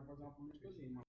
fazer uma políticazinha, mano.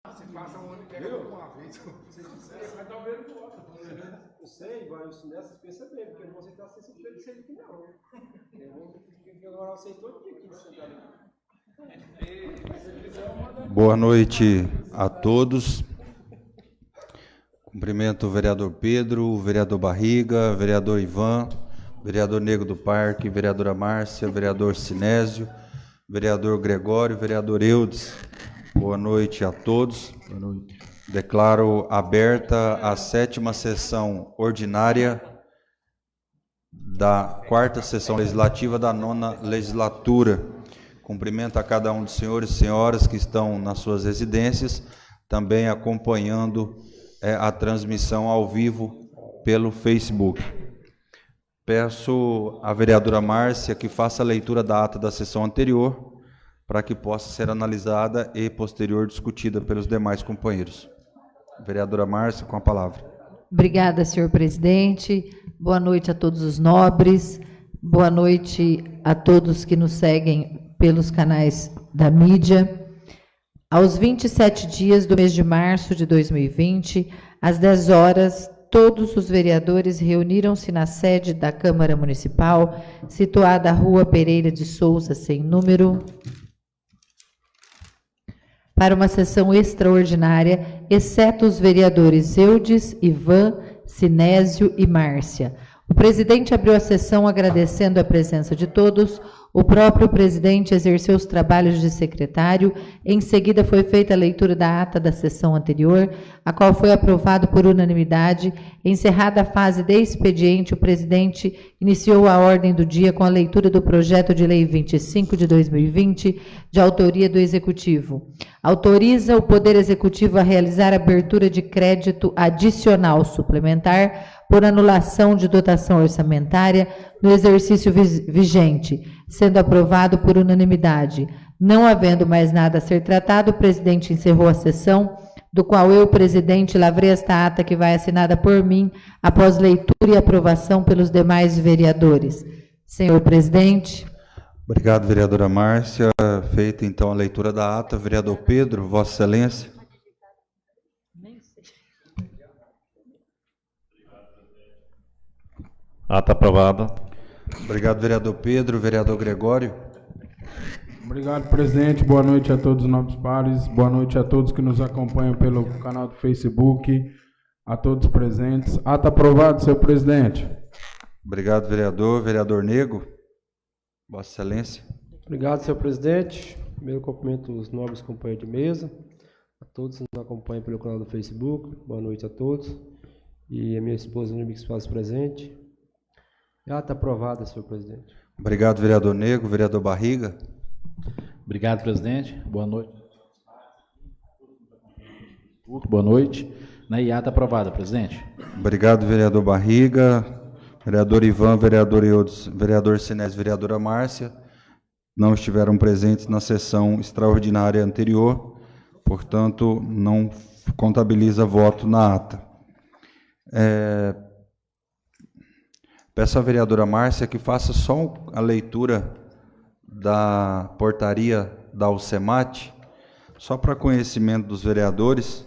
Você passa o ano e pega uma vez. Você vai dar o mesmo do outro. Eu sei, mas nessas perceberam, porque eu não vou aceitar ser suspeito de aqui, não. Eu vou agora aceitou todo dia aqui de sentar ali. Boa noite a todos. Cumprimento o vereador Pedro, o vereador Barriga, o vereador Ivan, vereador Nego do Parque, vereadora Márcia, vereador Sinésio, vereador Gregório, vereador Eudes. Boa noite a todos. Boa noite. Declaro aberta a 7ª sessão ordinária da 4ª sessão legislativa da 9ª legislatura. Cumprimento a cada um dos senhores e senhoras que estão nas suas residências, também acompanhando a transmissão ao vivo pelo Facebook. Peço à vereadora Márcia que faça a leitura da ata da sessão anterior, para que possa ser analisada e posterior discutida pelos demais companheiros. Vereadora Márcia, com a palavra. Obrigada, senhor presidente. Boa noite a todos os nobres. Boa noite a todos que nos seguem pelos canais da mídia. Aos 27 dias do mês de março de 2020, às 10 horas, todos os vereadores reuniram-se na sede da Câmara Municipal, situada à Rua Pereira de Souza, sem número, para uma sessão extraordinária, exceto os vereadores Eudes, Ivan, Sinésio e Márcia. O presidente abriu a sessão agradecendo a presença de todos. O próprio presidente exerceu os trabalhos de secretário. Em seguida, foi feita a leitura da ata da sessão anterior, a qual foi aprovado por unanimidade. Encerrada a fase de expediente, o presidente iniciou a ordem do dia com a leitura do projeto de lei 25 de 2020, de autoria do Executivo. Autoriza o Poder Executivo a realizar abertura de crédito adicional suplementar por anulação de dotação orçamentária no exercício vigente, sendo aprovado por unanimidade. Não havendo mais nada a ser tratado, o presidente encerrou a sessão, do qual eu, presidente, lavrei esta ata que vai assinada por mim, após leitura e aprovação pelos demais vereadores. Senhor presidente. Obrigado, vereadora Márcia. Feita, então, a leitura da ata. Vereador Pedro, Vossa Excelência. Ata aprovada. Obrigado, vereador Pedro. Vereador Gregório. Obrigado, presidente. Boa noite a todos os nobres pares. Boa noite a todos que nos acompanham pelo canal do Facebook, a todos presentes. Ata aprovado, senhor presidente. Obrigado, vereador. Vereador Nego. Vossa Excelência. Obrigado, senhor presidente. Primeiro, cumprimento os nobres companheiros de mesa, a todos que nos acompanham pelo canal do Facebook. Boa noite a todos. E a minha esposa, Nilme, que se faz presente. Ata aprovada, senhor presidente. Obrigado, vereador Nego. Vereador Barriga. Obrigado, presidente. Boa noite. Boa noite. E ata aprovada, presidente. Obrigado, vereador Barriga. Vereador Ivan, vereador Eudes, vereador Sinésio, vereadora Márcia, não estiveram presentes na sessão extraordinária anterior, portanto, não contabiliza voto na ata. Peço à vereadora Márcia que faça só a leitura da portaria da Alcemate, só para conhecimento dos vereadores.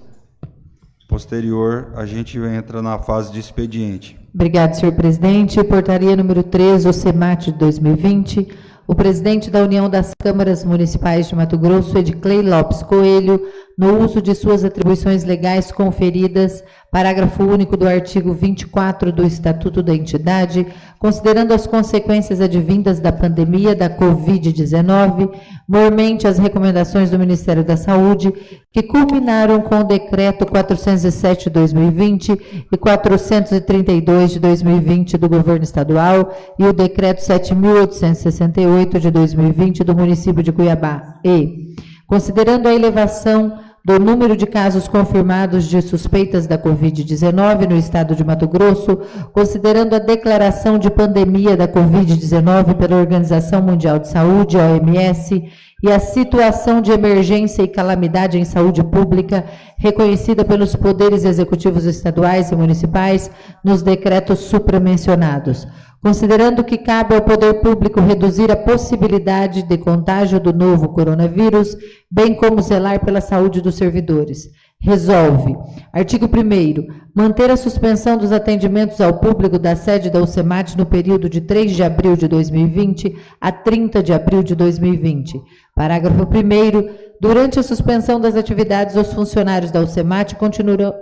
Posterior, a gente entra na fase de expediente. Obrigado, senhor presidente. Portaria número 13, Alcemate de 2020. O presidente da União das Câmaras Municipais de Mato Grosso, Edclei Lopes Coelho, no uso de suas atribuições legais conferidas, parágrafo único do artigo 24 do Estatuto da entidade, considerando as consequências advindas da pandemia da Covid-19, mormente as recomendações do Ministério da Saúde, que culminaram com o decreto 407 de 2020 e 432 de 2020 do Governo Estadual e o decreto 7.868 de 2020 do município de Cuiabá. E, considerando a elevação do número de casos confirmados de suspeitas da Covid-19 no estado de Mato Grosso, considerando a declaração de pandemia da Covid-19 pela Organização Mundial de Saúde, OMS, e a situação de emergência e calamidade em saúde pública reconhecida pelos poderes executivos estaduais e municipais nos decretos supramencionados. Considerando que cabe ao poder público reduzir a possibilidade de contágio do novo coronavírus, bem como zelar pela saúde dos servidores. Resolve. Artigo 1º. Manter a suspensão dos atendimentos ao público da sede da Alcemate no período de 3 de abril de 2020 a 30 de abril de 2020. Parágrafo 1º. Durante a suspensão das atividades, os funcionários da Alcemate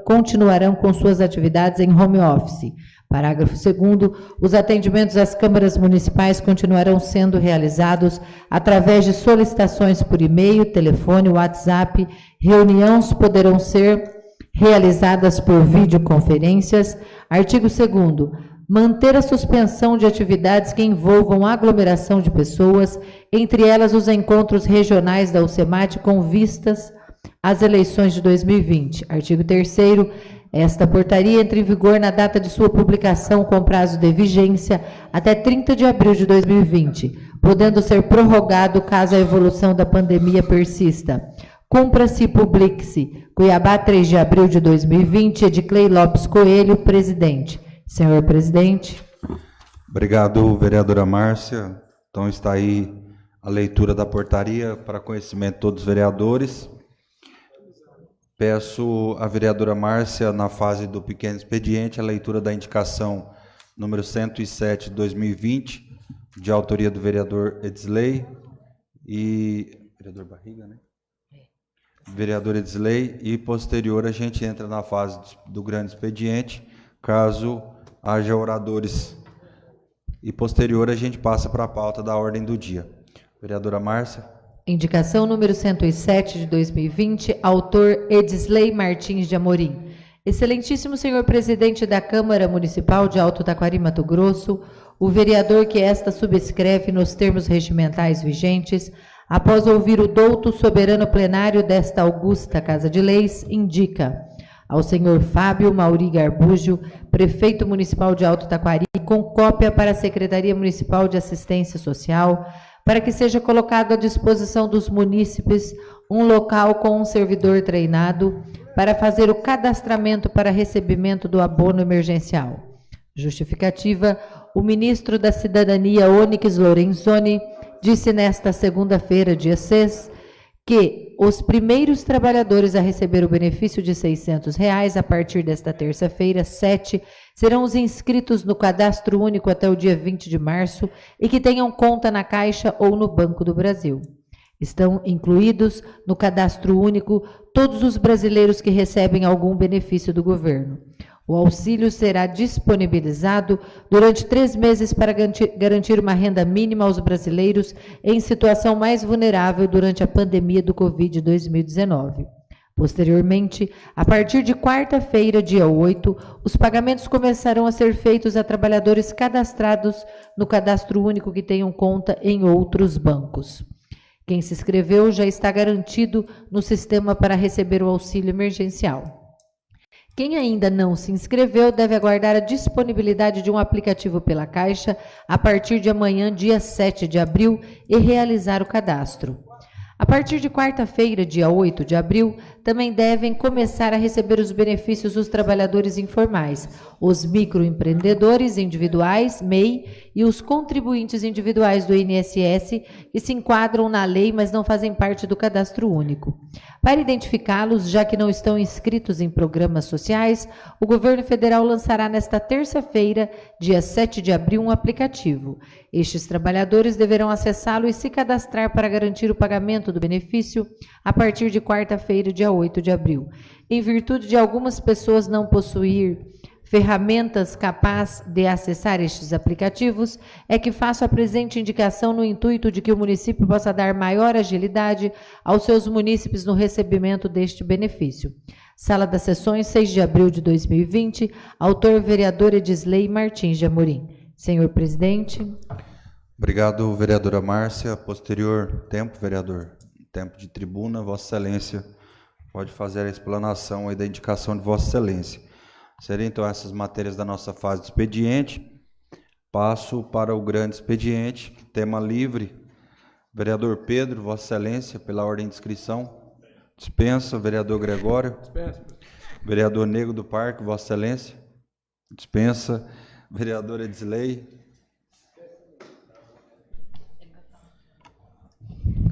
continuarão com suas atividades em home office. Parágrafo 2º. Os atendimentos às câmaras municipais continuarão sendo realizados através de solicitações por e-mail, telefone, WhatsApp. Reuniões poderão ser realizadas por videoconferências. Artigo 2º. Manter a suspensão de atividades que envolvam aglomeração de pessoas, entre elas os encontros regionais da Alcemate com vistas às eleições de 2020. Artigo 3º. Esta portaria entra em vigor na data de sua publicação com prazo de vigência até 30 de abril de 2020, podendo ser prorrogado caso a evolução da pandemia persista. Cumpra-se e publique-se. Cuiabá, 3 de abril de 2020, Edclei Lopes Coelho, presidente. Senhor presidente. Obrigado, vereadora Márcia. Então está aí a leitura da portaria para conhecimento de todos os vereadores. Peço à vereadora Márcia, na fase do pequeno expediente, a leitura da indicação número 107 de 2020, de autoria do vereador Edsley e... Vereador Barriga, né? Vereador Edsley, e posterior a gente entra na fase do grande expediente, caso haja oradores, e posterior a gente passa para a pauta da ordem do dia. Vereadora Márcia. Indicação número 107 de 2020, autor Edsley Martins de Amorim. Excelentíssimo senhor presidente da Câmara Municipal de Alto Taquari, Mato Grosso, o vereador que esta subscreve nos termos regimentais vigentes, após ouvir o douto soberano plenário desta augusta Casa de Leis, indica ao senhor Fábio Mauri Garbúgio, prefeito municipal de Alto Taquari, com cópia para a Secretaria Municipal de Assistência Social, para que seja colocado à disposição dos munícipes um local com um servidor treinado para fazer o cadastramento para recebimento do abono emergencial. Justificativa: o ministro da Cidadania, Onyx Lorenzoni, disse nesta segunda-feira, dia 6, que os primeiros trabalhadores a receber o benefício de R$ 600 a partir desta terça-feira, 7, serão os inscritos no Cadastro Único até o dia 20 de março e que tenham conta na Caixa ou no Banco do Brasil. Estão incluídos no Cadastro Único todos os brasileiros que recebem algum benefício do governo. O auxílio será disponibilizado durante 3 meses para garantir uma renda mínima aos brasileiros em situação mais vulnerável durante a pandemia do Covid-2019. Posteriormente, a partir de quarta-feira, dia 8, os pagamentos começarão a ser feitos a trabalhadores cadastrados no Cadastro Único que tenham conta em outros bancos. Quem se inscreveu já está garantido no sistema para receber o auxílio emergencial. Quem ainda não se inscreveu deve aguardar a disponibilidade de um aplicativo pela Caixa a partir de amanhã, dia 7 de abril, e realizar o cadastro. A partir de quarta-feira, dia 8 de abril, também devem começar a receber os benefícios os trabalhadores informais, os microempreendedores individuais, MEI, e os contribuintes individuais do INSS, que se enquadram na lei, mas não fazem parte do Cadastro Único. Para identificá-los, já que não estão inscritos em programas sociais, o governo federal lançará nesta terça-feira, dia 7 de abril, um aplicativo. Estes trabalhadores deverão acessá-lo e se cadastrar para garantir o pagamento do benefício a partir de quarta-feira, dia 8 de abril. Em virtude de algumas pessoas não possuir ferramentas capazes de acessar estes aplicativos, é que faço a presente indicação no intuito de que o município possa dar maior agilidade aos seus munícipes no recebimento deste benefício. Sala das Sessões, 6 de abril de 2020, autor vereador Edsley Martins de Amorim. Senhor presidente. Obrigado, vereadora Márcia. Posterior tempo, vereador, tempo de tribuna, Vossa Excelência pode fazer a explanação aí da indicação de Vossa Excelência. Seriam então essas matérias da nossa fase de expediente. Passo para o grande expediente, tema livre. Vereador Pedro, Vossa Excelência, pela ordem de inscrição. Dispensa. Vereador Gregório. Dispensa. Vereador Nego do Parque, Vossa Excelência. Dispensa. Vereador Edsley.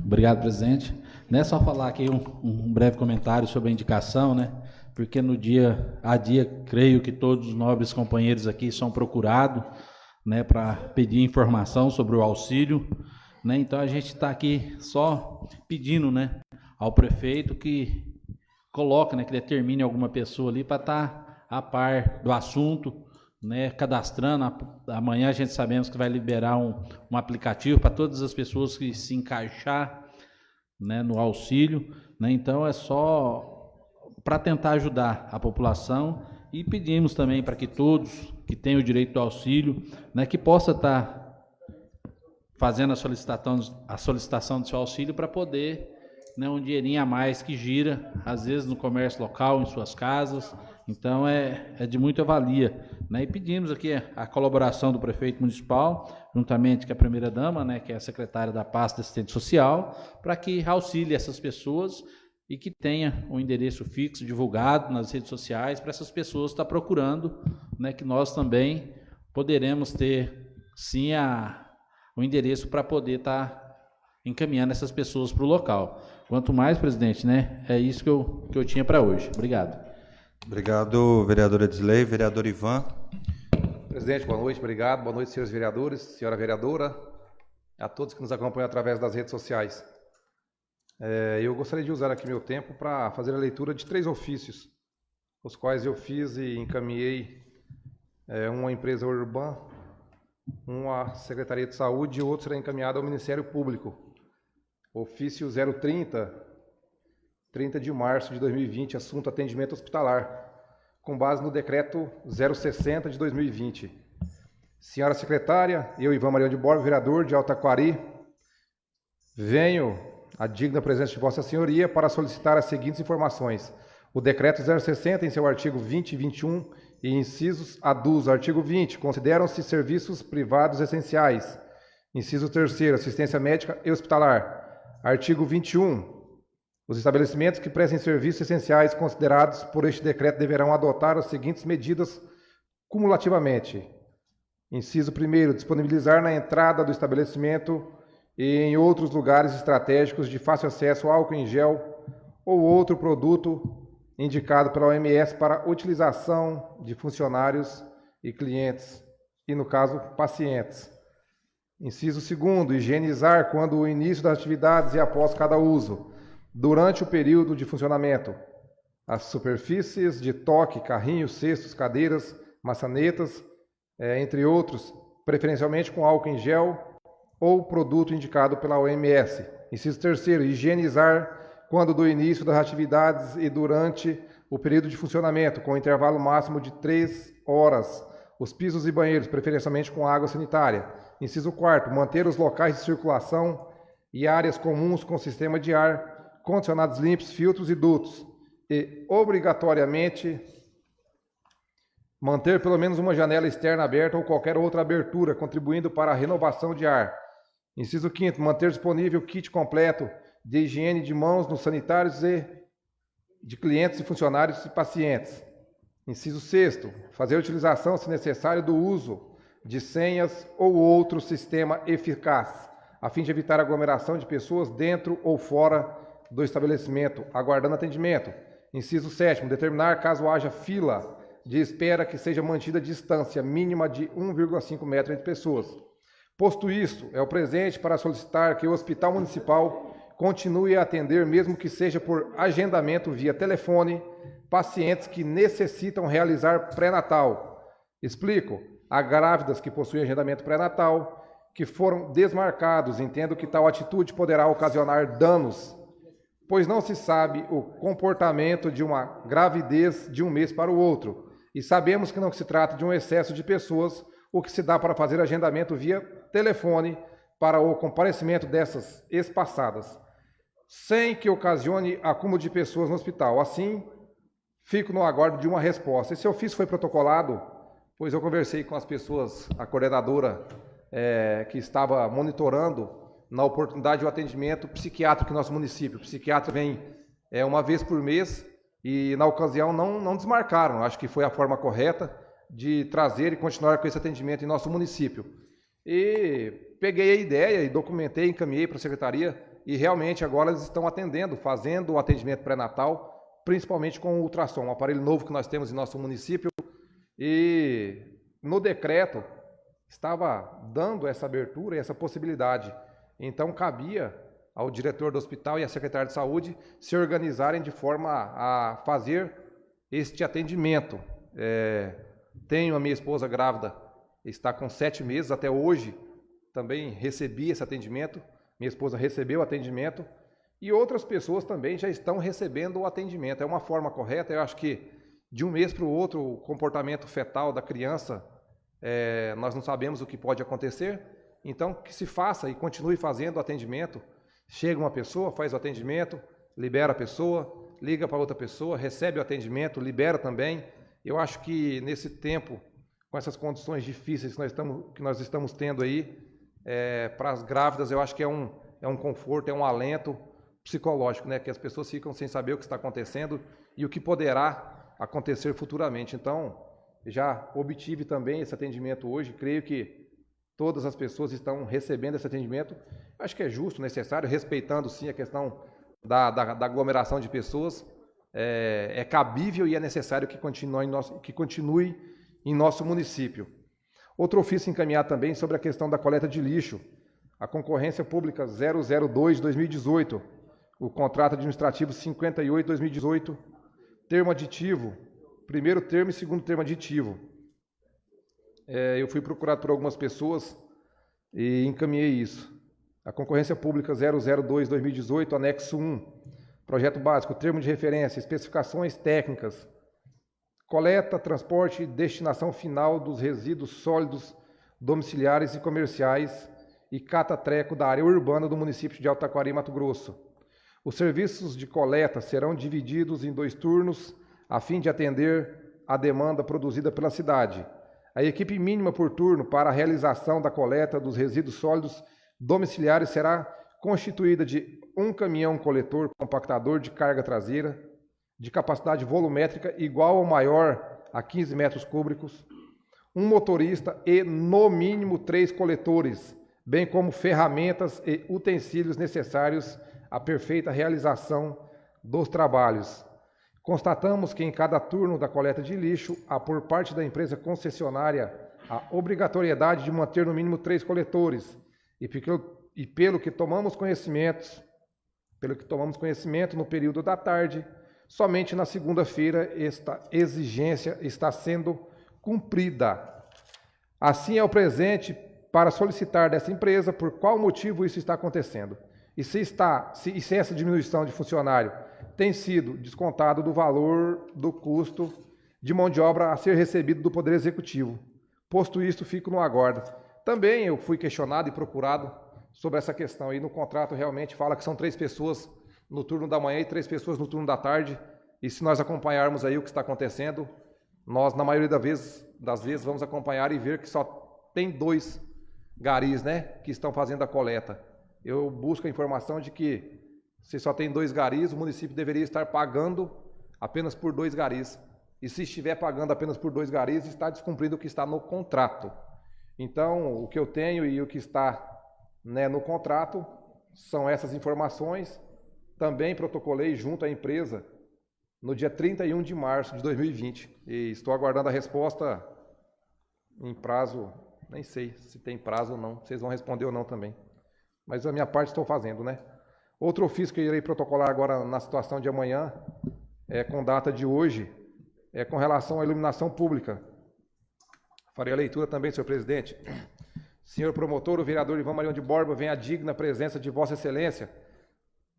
Obrigado, presidente. Não é só falar aqui um breve comentário sobre a indicação, né? Porque no dia a dia, creio que todos os nobres companheiros aqui são procurados, né, para pedir informação sobre o auxílio, né? Então a gente está aqui só pedindo, né, ao prefeito que coloque, né, que determine alguma pessoa ali para estar a par do assunto, né, cadastrando. Amanhã a gente sabemos que vai liberar um aplicativo para todas as pessoas que se encaixar, né, no auxílio, né? Então é só para tentar ajudar a população, e pedimos também para que todos que têm o direito do auxílio, né, que possa estar fazendo a solicitação do seu auxílio para poder, né, um dinheirinho a mais que gira, às vezes no comércio local, em suas casas. Então é de muita valia, né? E pedimos aqui a colaboração do prefeito municipal, juntamente com a primeira-dama, né, que é a secretária da pasta de assistente social, para que auxilie essas pessoas e que tenha um endereço fixo divulgado nas redes sociais para essas pessoas estar procurando, né, que nós também poderemos ter, sim, o endereço para poder estar encaminhando essas pessoas para o local. Quanto mais, presidente, né, é isso que eu tinha para hoje. Obrigado. Obrigado, vereadora Edsley. Vereador Ivan. Presidente, boa noite, obrigado. Boa noite, senhores vereadores, senhora vereadora, a todos que nos acompanham através das redes sociais. Eu gostaria de usar aqui meu tempo para fazer a leitura de 3 ofícios, os quais eu fiz e encaminhei uma empresa urbana, uma Secretaria de Saúde e outro será encaminhado ao Ministério Público. Ofício 030, 30 de março de 2020, assunto atendimento hospitalar, com base no decreto 060 de 2020. Senhora secretária, eu, Ivan Mariano de Borba, vereador de Altaquari, venho à digna presença de Vossa Senhoria para solicitar as seguintes informações. O decreto 060, em seu artigo 20 e 21, e incisos aduz, artigo 20, consideram-se serviços privados essenciais. Inciso 3º, assistência médica e hospitalar. Artigo 21, os estabelecimentos que prestem serviços essenciais considerados por este decreto deverão adotar as seguintes medidas cumulativamente. Inciso 1º, disponibilizar na entrada do estabelecimento e em outros lugares estratégicos de fácil acesso álcool em gel ou outro produto indicado pela OMS para utilização de funcionários e clientes, e no caso, pacientes. Inciso 2º, higienizar quando o início das atividades e após cada uso, durante o período de funcionamento, as superfícies de toque, carrinhos, cestos, cadeiras, maçanetas, entre outros, preferencialmente com álcool em gel ou produto indicado pela OMS. Inciso 3º, higienizar quando do início das atividades e durante o período de funcionamento, com intervalo máximo de 3 horas, os pisos e banheiros, preferencialmente com água sanitária. Inciso 4º, manter os locais de circulação e áreas comuns com sistema de ar, condicionados limpos, filtros e dutos. E, obrigatoriamente, manter pelo menos uma janela externa aberta ou qualquer outra abertura, contribuindo para a renovação de ar. Inciso 5º, manter disponível o kit completo de higiene de mãos nos sanitários e de clientes e funcionários e pacientes. Inciso 6º, fazer a utilização, se necessário, do uso de senhas ou outro sistema eficaz, a fim de evitar aglomeração de pessoas dentro ou fora do estabelecimento, aguardando atendimento. Inciso 7º, determinar, caso haja fila de espera, que seja mantida a distância mínima de 1,5 metro entre pessoas. Posto isso, é o presente para solicitar que o Hospital Municipal continue a atender, mesmo que seja por agendamento via telefone, pacientes que necessitam realizar pré-natal. Explico. Há grávidas que possuem agendamento pré-natal, que foram desmarcados. Entendo que tal atitude poderá ocasionar danos, pois não se sabe o comportamento de uma gravidez de um mês para o outro. E sabemos que não se trata de um excesso de pessoas, o que se dá para fazer agendamento via telefone para o comparecimento dessas espaçadas, sem que ocasione acúmulo de pessoas no hospital. Assim, fico no aguardo de uma resposta. Esse ofício foi protocolado, pois eu conversei com as pessoas, a coordenadora que estava monitorando na oportunidade do atendimento psiquiátrico em nosso município. O psiquiatra vem uma vez por mês e, na ocasião, não desmarcaram. Acho que foi a forma correta de trazer e continuar com esse atendimento em nosso município. E peguei a ideia e documentei, encaminhei para a secretaria e realmente agora eles estão atendendo, fazendo o atendimento pré-natal, principalmente com o ultrassom, um aparelho novo que nós temos em nosso município. E no decreto estava dando essa abertura e essa possibilidade. Então cabia ao diretor do hospital e à secretária de saúde se organizarem de forma a fazer este atendimento. Tenho a minha esposa grávida, está com 7 meses, até hoje também recebi esse atendimento, minha esposa recebeu o atendimento e outras pessoas também já estão recebendo o atendimento. É uma forma correta. Eu acho que de um mês para o outro, o comportamento fetal da criança, nós não sabemos o que pode acontecer, então que se faça e continue fazendo o atendimento. Chega uma pessoa, faz o atendimento, libera a pessoa, liga para outra pessoa, recebe o atendimento, libera também. Eu acho que nesse tempo, com essas condições difíceis que nós estamos tendo aí, para as grávidas, eu acho que é um conforto, é um alento psicológico, né? Que as pessoas ficam sem saber o que está acontecendo e o que poderá acontecer futuramente. Então, já obtive também esse atendimento hoje, creio que todas as pessoas estão recebendo esse atendimento. Acho que é justo, necessário, respeitando sim a questão da aglomeração de pessoas. É cabível e é necessário que continue em nosso município. Outro ofício encaminhado também sobre a questão da coleta de lixo. A concorrência pública 002 de 2018, o contrato administrativo 58 de 2018, termo aditivo, primeiro termo e segundo termo aditivo. Eu fui procurado por algumas pessoas e encaminhei isso. A concorrência pública 002 de 2018, anexo 1, projeto básico, termo de referência, especificações técnicas, coleta, transporte e destinação final dos resíduos sólidos domiciliares e comerciais e cata-treco da área urbana do município de Alto Taquari, Mato Grosso. Os serviços de coleta serão divididos em 2 turnos a fim de atender a demanda produzida pela cidade. A equipe mínima por turno para a realização da coleta dos resíduos sólidos domiciliares será constituída de 1 caminhão coletor compactador de carga traseira, de capacidade volumétrica igual ou maior a 15 metros cúbicos, um motorista e, no mínimo, 3 coletores, bem como ferramentas e utensílios necessários à perfeita realização dos trabalhos. Constatamos que em cada turno da coleta de lixo, há por parte da empresa concessionária a obrigatoriedade de manter no mínimo 3 coletores, e pelo que tomamos conhecimento no período da tarde, somente na segunda-feira esta exigência está sendo cumprida. Assim é o presente para solicitar dessa empresa por qual motivo isso está acontecendo e se essa diminuição de funcionário tem sido descontado do valor do custo de mão de obra a ser recebido do Poder Executivo. Posto isto, fico no aguardo. Também eu fui questionado e procurado sobre essa questão, e no contrato realmente fala que são 3 pessoas no turno da manhã e 3 pessoas no turno da tarde, e se nós acompanharmos aí o que está acontecendo, nós, na maioria das vezes, vamos acompanhar e ver que só tem 2 garis, né, que estão fazendo a coleta. Eu busco a informação de que, se só tem 2 garis, o município deveria estar pagando apenas por 2 garis. E se estiver pagando apenas por 2 garis, está descumprindo o que está no contrato. Então, o que eu tenho e o que está, né, no contrato são essas informações. Também protocolei junto à empresa no dia 31 de março de 2020. E estou aguardando a resposta em prazo, nem sei se tem prazo ou não, vocês vão responder ou não também. Mas a minha parte estou fazendo, né? Outro ofício que eu irei protocolar agora na situação de amanhã, com data de hoje, é com relação à iluminação pública. Farei a leitura também, senhor presidente. Senhor promotor, o vereador Ivan Marião de Borba vem à digna presença de Vossa Excelência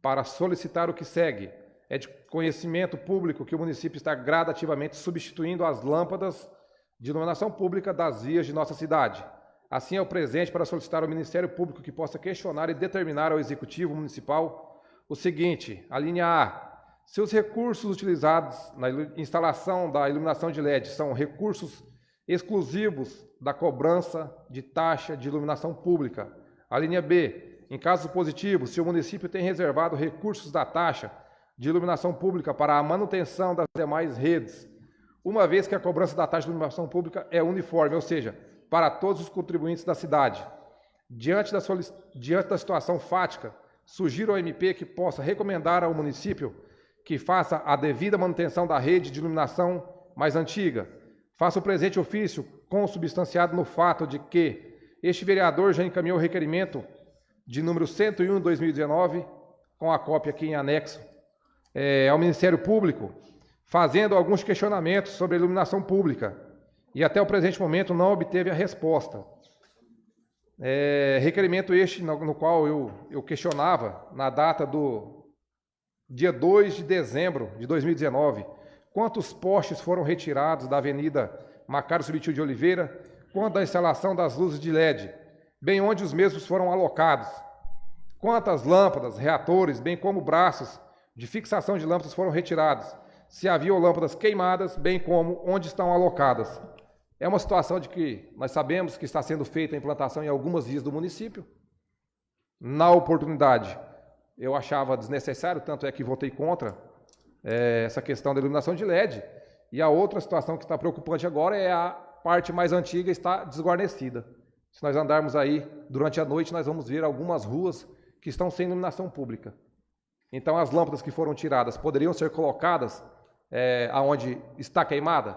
para solicitar o que segue. É de conhecimento público que o município está gradativamente substituindo as lâmpadas de iluminação pública das vias de nossa cidade. Assim é o presente para solicitar ao Ministério Público que possa questionar e determinar ao Executivo Municipal o seguinte: a linha A. Se os recursos utilizados na instalação da iluminação de LED são recursos exclusivos da cobrança de taxa de iluminação pública. A linha B. Em caso positivo, se o município tem reservado recursos da taxa de iluminação pública para a manutenção das demais redes, uma vez que a cobrança da taxa de iluminação pública é uniforme, ou seja, para todos os contribuintes da cidade. Diante da situação fática, sugiro ao MP que possa recomendar ao município que faça a devida manutenção da rede de iluminação mais antiga. Faço o presente ofício consubstanciado no fato de que este vereador já encaminhou o requerimento de número 101 de 2019, com a cópia aqui em anexo, ao Ministério Público, fazendo alguns questionamentos sobre a iluminação pública, e até o presente momento não obteve a resposta. Requerimento este no qual eu questionava, na data do dia 2 de dezembro de 2019, quantos postes foram retirados da Avenida Macário Subtil de Oliveira, quanto à instalação das luzes de LED, bem onde os mesmos foram alocados, quantas lâmpadas, reatores, bem como braços de fixação de lâmpadas foram retirados, se haviam lâmpadas queimadas, bem como onde estão alocadas. É uma situação de que nós sabemos que está sendo feita a implantação em algumas vias do município. Na oportunidade, eu achava desnecessário, tanto é que votei contra essa questão da iluminação de LED. E a outra situação que está preocupante agora é a parte mais antiga está desguarnecida. Se nós andarmos aí durante a noite, nós vamos ver algumas ruas que estão sem iluminação pública. Então, as lâmpadas que foram tiradas poderiam ser colocadas aonde está queimada?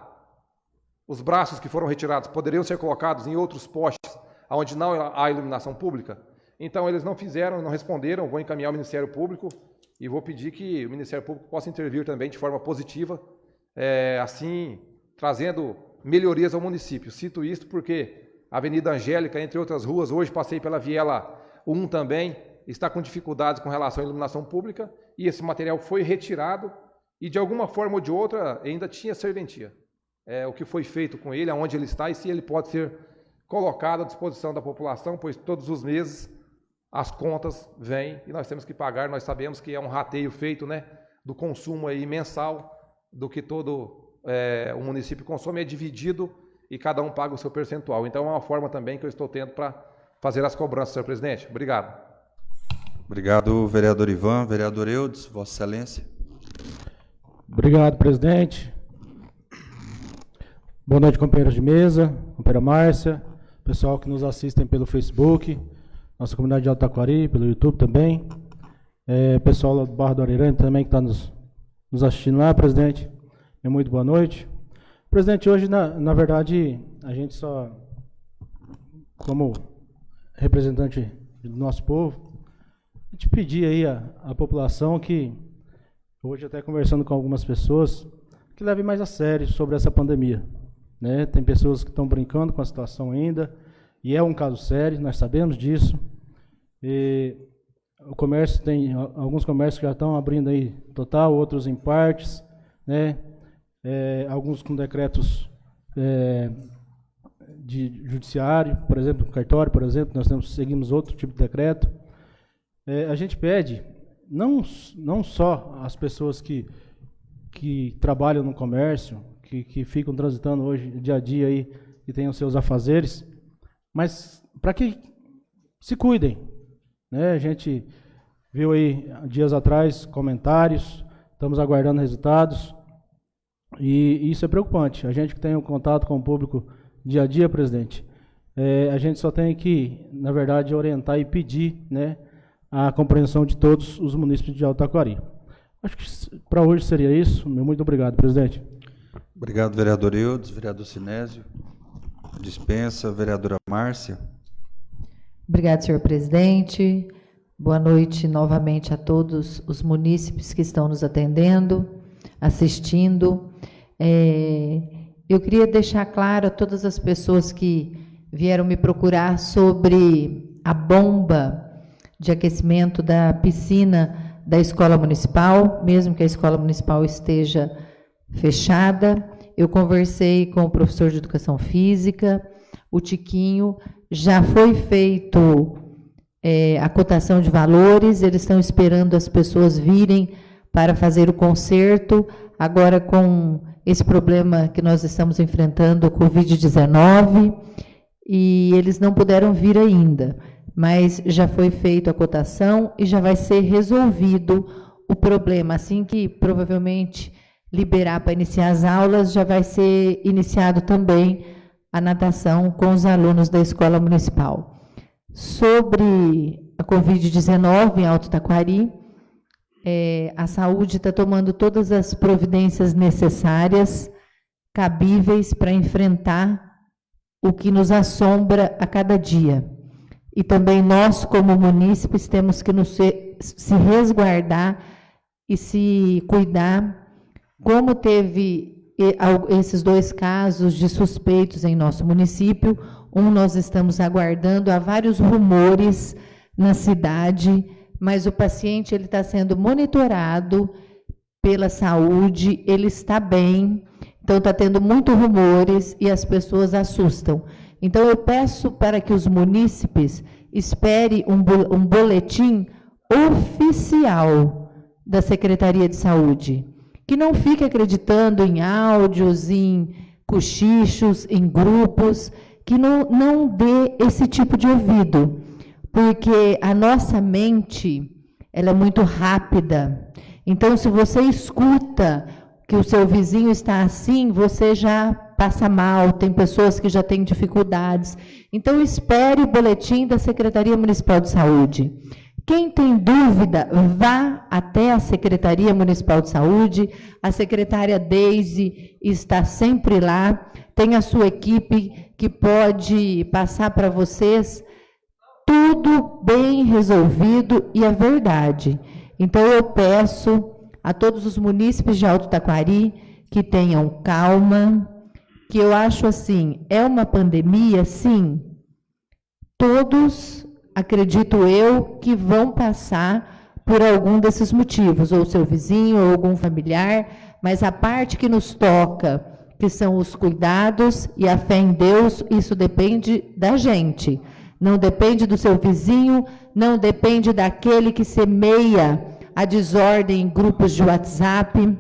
Os braços que foram retirados poderiam ser colocados em outros postes onde não há iluminação pública? Então, eles não fizeram, não responderam. Vou encaminhar ao Ministério Público e vou pedir que o Ministério Público possa intervir também de forma positiva, assim, trazendo melhorias ao município. Cito isto porque a Avenida Angélica, entre outras ruas, hoje passei pela Viela 1 também, está com dificuldades com relação à iluminação pública, e esse material foi retirado, e de alguma forma ou de outra ainda tinha serventia. O que foi feito com ele, aonde ele está, e se ele pode ser colocado à disposição da população, pois todos os meses as contas vêm e nós temos que pagar. Nós sabemos que é um rateio feito, né, do consumo aí mensal, do que todo o município consome, é dividido e cada um paga o seu percentual. Então, é uma forma também que eu estou tendo para fazer as cobranças, senhor presidente. Obrigado. Obrigado, vereador Ivan. Vereador Eudes, Vossa Excelência. Obrigado, presidente. Boa noite, companheiros de mesa, companheira Márcia, pessoal que nos assistem pelo Facebook, nossa comunidade de Alto Taquari, pelo YouTube também, pessoal lá do Barra do Arirane também que está nos assistindo lá, presidente. Muito boa noite. Presidente, hoje, na verdade, a gente só, como representante do nosso povo, a gente pedir aí à população que, hoje até conversando com algumas pessoas, que leve mais a sério sobre essa pandemia. Né? Tem pessoas que estão brincando com a situação ainda, e é um caso sério, nós sabemos disso. E o comércio tem, alguns comércios que já estão abrindo aí total, outros em partes, né? Alguns com decretos de judiciário, por exemplo, no cartório, por exemplo, nós seguimos outro tipo de decreto. A gente pede, não só as pessoas que trabalham no comércio, que ficam transitando hoje, dia a dia, aí, que tenham seus afazeres, mas para que se cuidem. Né? A gente viu aí, dias atrás, comentários, estamos aguardando resultados, e isso é preocupante. A gente que tem um contato com o público dia a dia, presidente, a gente só tem que, na verdade, orientar e pedir, né, a compreensão de todos os munícipes de Alto Taquari. Acho que para hoje seria isso. Muito obrigado, presidente. Obrigado, vereador Eudes. Vereador Sinésio. Dispensa. Vereadora Márcia. Obrigado, senhor presidente. Boa noite novamente a todos os munícipes que estão nos atendendo, assistindo. Eu queria deixar claro a todas as pessoas que vieram me procurar sobre a bomba de aquecimento da piscina da escola municipal, mesmo que a escola municipal esteja fechada. Eu conversei com o professor de educação física, o Tiquinho, já foi feito a cotação de valores, eles estão esperando as pessoas virem para fazer o conserto. Agora, com esse problema que nós estamos enfrentando, o Covid-19, e eles não puderam vir ainda, mas já foi feita a cotação e já vai ser resolvido o problema. Assim que provavelmente liberar para iniciar as aulas, já vai ser iniciado também a natação com os alunos da escola municipal. Sobre a Covid-19 em Alto Taquari, a saúde está tomando todas as providências necessárias, cabíveis para enfrentar o que nos assombra a cada dia. E também nós, como munícipes, temos que se resguardar e se cuidar. Como teve esses 2 casos de suspeitos em nosso município, nós estamos aguardando, há vários rumores na cidade, mas o paciente ele está sendo monitorado pela saúde, ele está bem, então está tendo muitos rumores e as pessoas assustam. Então, eu peço para que os munícipes esperem um boletim oficial da Secretaria de Saúde, que não fique acreditando em áudios, em cochichos, em grupos, que não dê esse tipo de ouvido, porque a nossa mente ela é muito rápida. Então, se você escuta que o seu vizinho está assim, você já passa mal, tem pessoas que já têm dificuldades. Então, espere o boletim da Secretaria Municipal de Saúde. Quem tem dúvida, vá até a Secretaria Municipal de Saúde. A secretária Deise está sempre lá. Tem a sua equipe que pode passar para vocês tudo bem resolvido e é verdade. Então, eu peço a todos os munícipes de Alto Taquari que tenham calma, que eu acho assim, é uma pandemia, sim. Todos, acredito eu, que vão passar por algum desses motivos, ou seu vizinho, ou algum familiar, mas a parte que nos toca, que são os cuidados e a fé em Deus, isso depende da gente. Não depende do seu vizinho, não depende daquele que semeia a desordem em grupos de WhatsApp.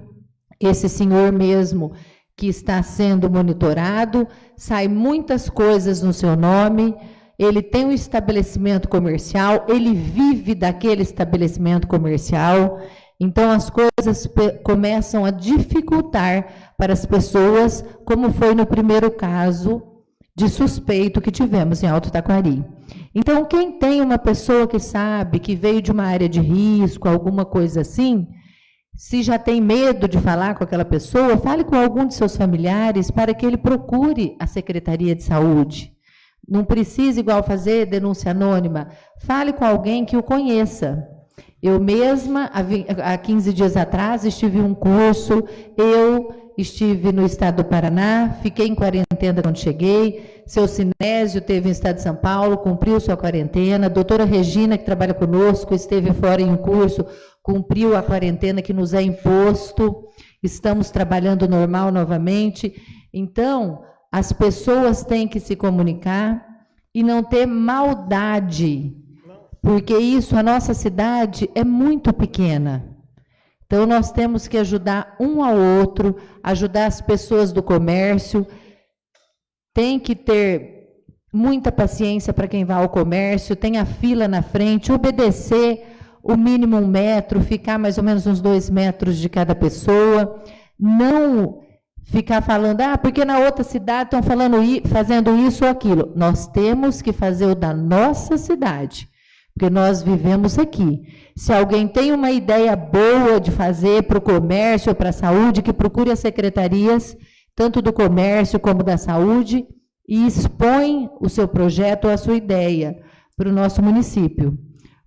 Esse senhor mesmo que está sendo monitorado, sai muitas coisas no seu nome, ele tem um estabelecimento comercial, ele vive daquele estabelecimento comercial, então as coisas começam a dificultar para as pessoas, como foi no primeiro caso de suspeito que tivemos em Alto Taquari. Então, quem tem uma pessoa que sabe que veio de uma área de risco, alguma coisa assim, se já tem medo de falar com aquela pessoa, fale com algum de seus familiares para que ele procure a Secretaria de Saúde. Não precisa, igual, fazer denúncia anônima. Fale com alguém que o conheça. Eu mesma, há 15 dias atrás, estive em um curso, eu estive no estado do Paraná, fiquei em quarentena quando cheguei, seu Sinésio esteve no estado de São Paulo, cumpriu sua quarentena, a doutora Regina, que trabalha conosco, esteve fora em um curso, cumpriu a quarentena que nos é imposto, estamos trabalhando normal novamente. Então, as pessoas têm que se comunicar e não ter maldade, porque isso, a nossa cidade é muito pequena. Então, nós temos que ajudar um ao outro, ajudar as pessoas do comércio. Tem que ter muita paciência para quem vai ao comércio, tem a fila na frente, obedecer o mínimo 1 metro, ficar mais ou menos uns 2 metros de cada pessoa, não ficar falando, porque na outra cidade estão fazendo isso ou aquilo. Nós temos que fazer o da nossa cidade, porque nós vivemos aqui. Se alguém tem uma ideia boa de fazer para o comércio ou para a saúde, que procure as secretarias, tanto do comércio como da saúde, e expõe o seu projeto ou a sua ideia para o nosso município.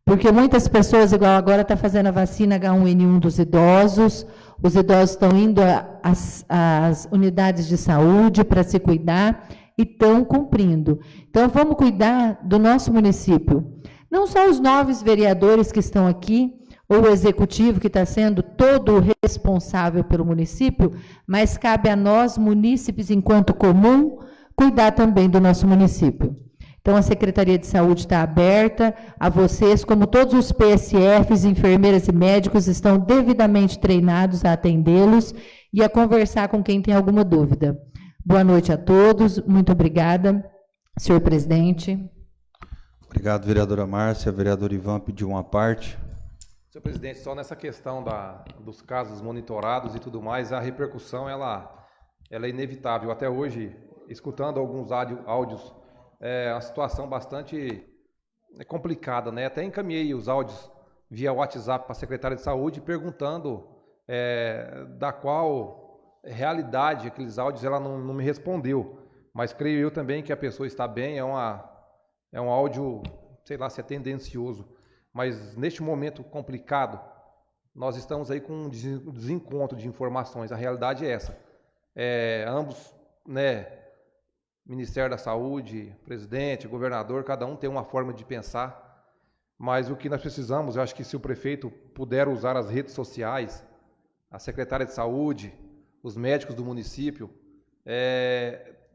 Porque muitas pessoas, igual agora, estão fazendo a vacina H1N1 dos idosos, os idosos estão indo às unidades de saúde para se cuidar e estão cumprindo. Então, vamos cuidar do nosso município. Não só os 9 vereadores que estão aqui, ou o executivo que está sendo todo responsável pelo município, mas cabe a nós, munícipes, enquanto comum, cuidar também do nosso município. Então, a Secretaria de Saúde está aberta a vocês, como todos os PSFs, enfermeiras e médicos estão devidamente treinados a atendê-los e a conversar com quem tem alguma dúvida. Boa noite a todos, muito obrigada, senhor presidente. Obrigado, vereadora Márcia. Vereador Ivan pediu uma parte. Senhor presidente, só nessa questão dos casos monitorados e tudo mais, a repercussão ela é inevitável. Até hoje, escutando alguns áudios, é uma situação bastante complicada, né? Até encaminhei os áudios via WhatsApp para a secretária de Saúde, perguntando da qual realidade aqueles áudios, ela não me respondeu. Mas creio eu também que a pessoa está bem, é um áudio, sei lá se é tendencioso, mas neste momento complicado, nós estamos aí com um desencontro de informações. A realidade é essa. Ambos, né, Ministério da Saúde, presidente, governador, cada um tem uma forma de pensar, mas o que nós precisamos, eu acho que se o prefeito puder usar as redes sociais, a secretária de Saúde, os médicos do município,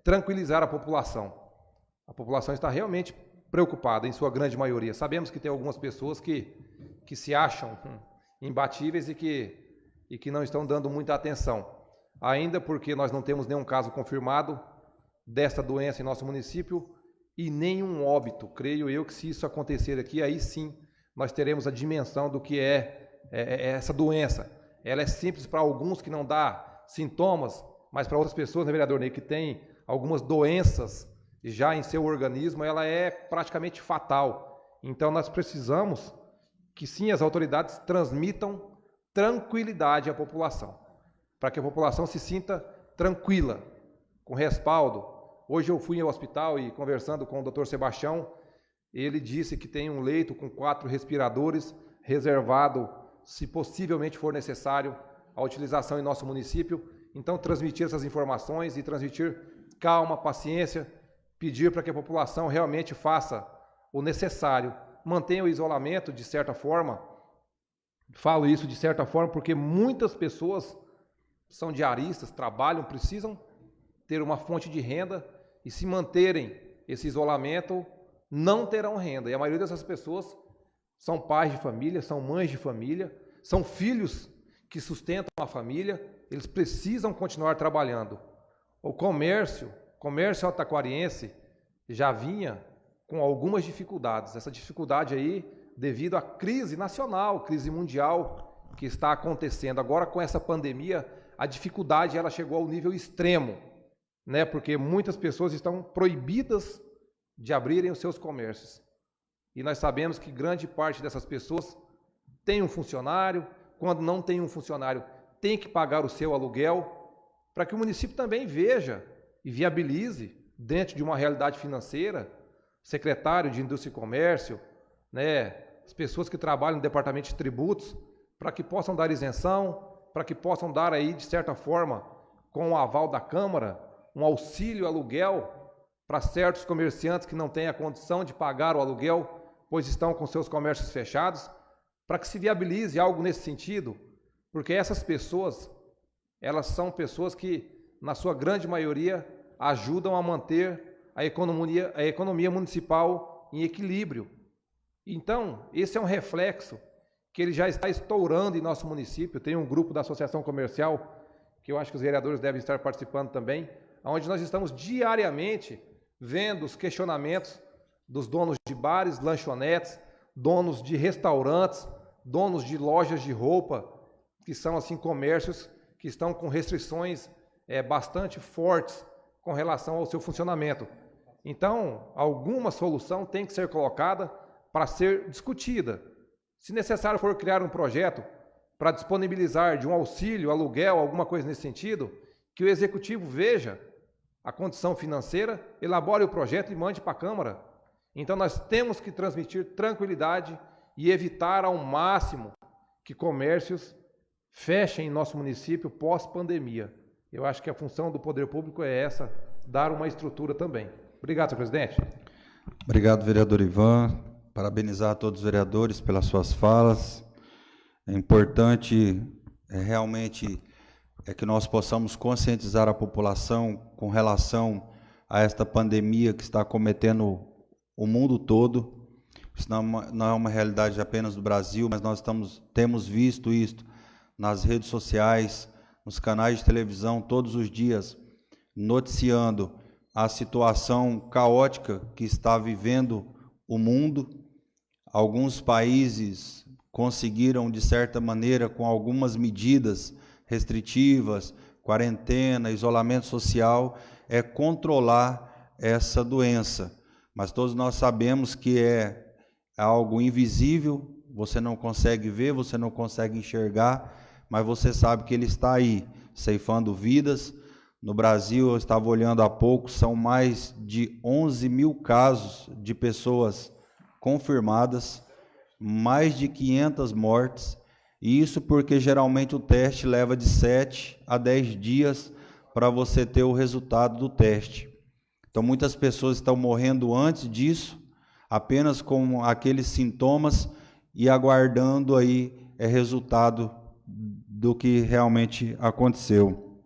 tranquilizar a população. A população está realmente preocupada, em sua grande maioria. Sabemos que tem algumas pessoas que se acham imbatíveis e que não estão dando muita atenção, ainda porque nós não temos nenhum caso confirmado desta doença em nosso município e nenhum óbito. Creio eu que se isso acontecer aqui, aí sim nós teremos a dimensão do que é essa doença. Ela é simples para alguns que não dá sintomas, mas para outras pessoas, né, vereador Ney, que tem algumas doenças já em seu organismo, ela é praticamente fatal. Então nós precisamos que sim, as autoridades transmitam tranquilidade à população, para que a população se sinta tranquila, com respaldo. Hoje eu fui ao hospital e conversando com o Dr. Sebastião, ele disse que tem um leito com 4 respiradores reservado, se possivelmente for necessário, a utilização em nosso município. Então, transmitir essas informações e transmitir calma, paciência, pedir para que a população realmente faça o necessário, mantenha o isolamento de certa forma. Falo isso de certa forma porque muitas pessoas são diaristas, trabalham, precisam ter uma fonte de renda e se manterem esse isolamento, não terão renda. E a maioria dessas pessoas são pais de família, são mães de família, são filhos que sustentam a família, eles precisam continuar trabalhando. O comércio ataquariense já vinha com algumas dificuldades. Essa dificuldade aí devido à crise nacional, crise mundial que está acontecendo. Agora, com essa pandemia, a dificuldade ela chegou ao nível extremo, né? Porque muitas pessoas estão proibidas de abrirem os seus comércios. E nós sabemos que grande parte dessas pessoas tem um funcionário, quando não tem um funcionário, tem que pagar o seu aluguel, para que o município também veja e viabilize, dentro de uma realidade financeira, secretário de Indústria e Comércio, né, as pessoas que trabalham no departamento de tributos, para que possam dar isenção, para que possam dar aí, de certa forma, com o aval da Câmara, um auxílio aluguel para certos comerciantes que não têm a condição de pagar o aluguel, pois estão com seus comércios fechados, para que se viabilize algo nesse sentido, porque essas pessoas, elas são pessoas que, na sua grande maioria, ajudam a manter a economia municipal em equilíbrio. Então, esse é um reflexo que ele já está estourando em nosso município. Tem um grupo da Associação Comercial, que eu acho que os vereadores devem estar participando também, onde nós estamos diariamente vendo os questionamentos dos donos de bares, lanchonetes, donos de restaurantes, donos de lojas de roupa, que são assim comércios que estão com restrições bastante fortes com relação ao seu funcionamento. Então, alguma solução tem que ser colocada para ser discutida. Se necessário for criar um projeto para disponibilizar de um auxílio, aluguel, alguma coisa nesse sentido, que o executivo veja a condição financeira, elabore o projeto e mande para a Câmara. Então nós temos que transmitir tranquilidade e evitar ao máximo que comércios fechem em nosso município pós-pandemia. Eu acho que a função do poder público é essa, dar uma estrutura também. Obrigado, senhor presidente. Obrigado, vereador Ivan. Parabenizar a todos os vereadores pelas suas falas. É importante realmente que nós possamos conscientizar a população com relação a esta pandemia que está acometendo o mundo todo. Isso não é uma realidade apenas do Brasil, mas nós temos visto isso nas redes sociais, nos canais de televisão, todos os dias, noticiando a situação caótica que está vivendo o mundo. Alguns países conseguiram, de certa maneira, com algumas medidas restritivas, quarentena, isolamento social, controlar essa doença. Mas todos nós sabemos que é algo invisível, você não consegue ver, você não consegue enxergar, mas você sabe que ele está aí, ceifando vidas. No Brasil, eu estava olhando há pouco, são mais de 11 mil casos de pessoas confirmadas, mais de 500 mortes, e isso porque geralmente o teste leva de 7 a 10 dias para você ter o resultado do teste. Então muitas pessoas estão morrendo antes disso, apenas com aqueles sintomas e aguardando aí resultado do que realmente aconteceu.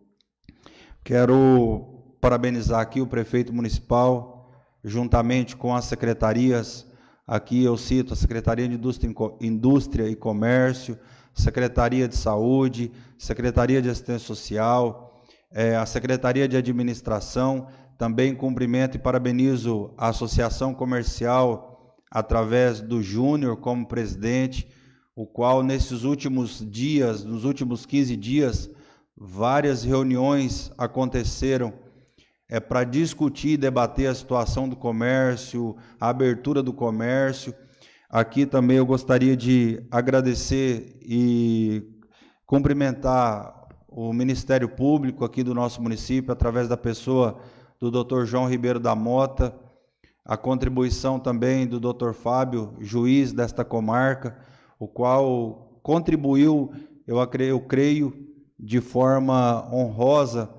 Quero parabenizar aqui o prefeito municipal, juntamente com as secretarias. Aqui eu cito a Secretaria de Indústria e Comércio, Secretaria de Saúde, Secretaria de Assistência Social, a Secretaria de Administração. Também cumprimento e parabenizo a Associação Comercial, através do Júnior como presidente, o qual nesses últimos dias, nos últimos 15 dias, várias reuniões aconteceram para discutir e debater a situação do comércio, a abertura do comércio. Aqui também eu gostaria de agradecer e cumprimentar o Ministério Público aqui do nosso município, através da pessoa do Dr. João Ribeiro da Mota, a contribuição também do Dr. Fábio, juiz desta comarca, o qual contribuiu, eu creio, de forma honrosa,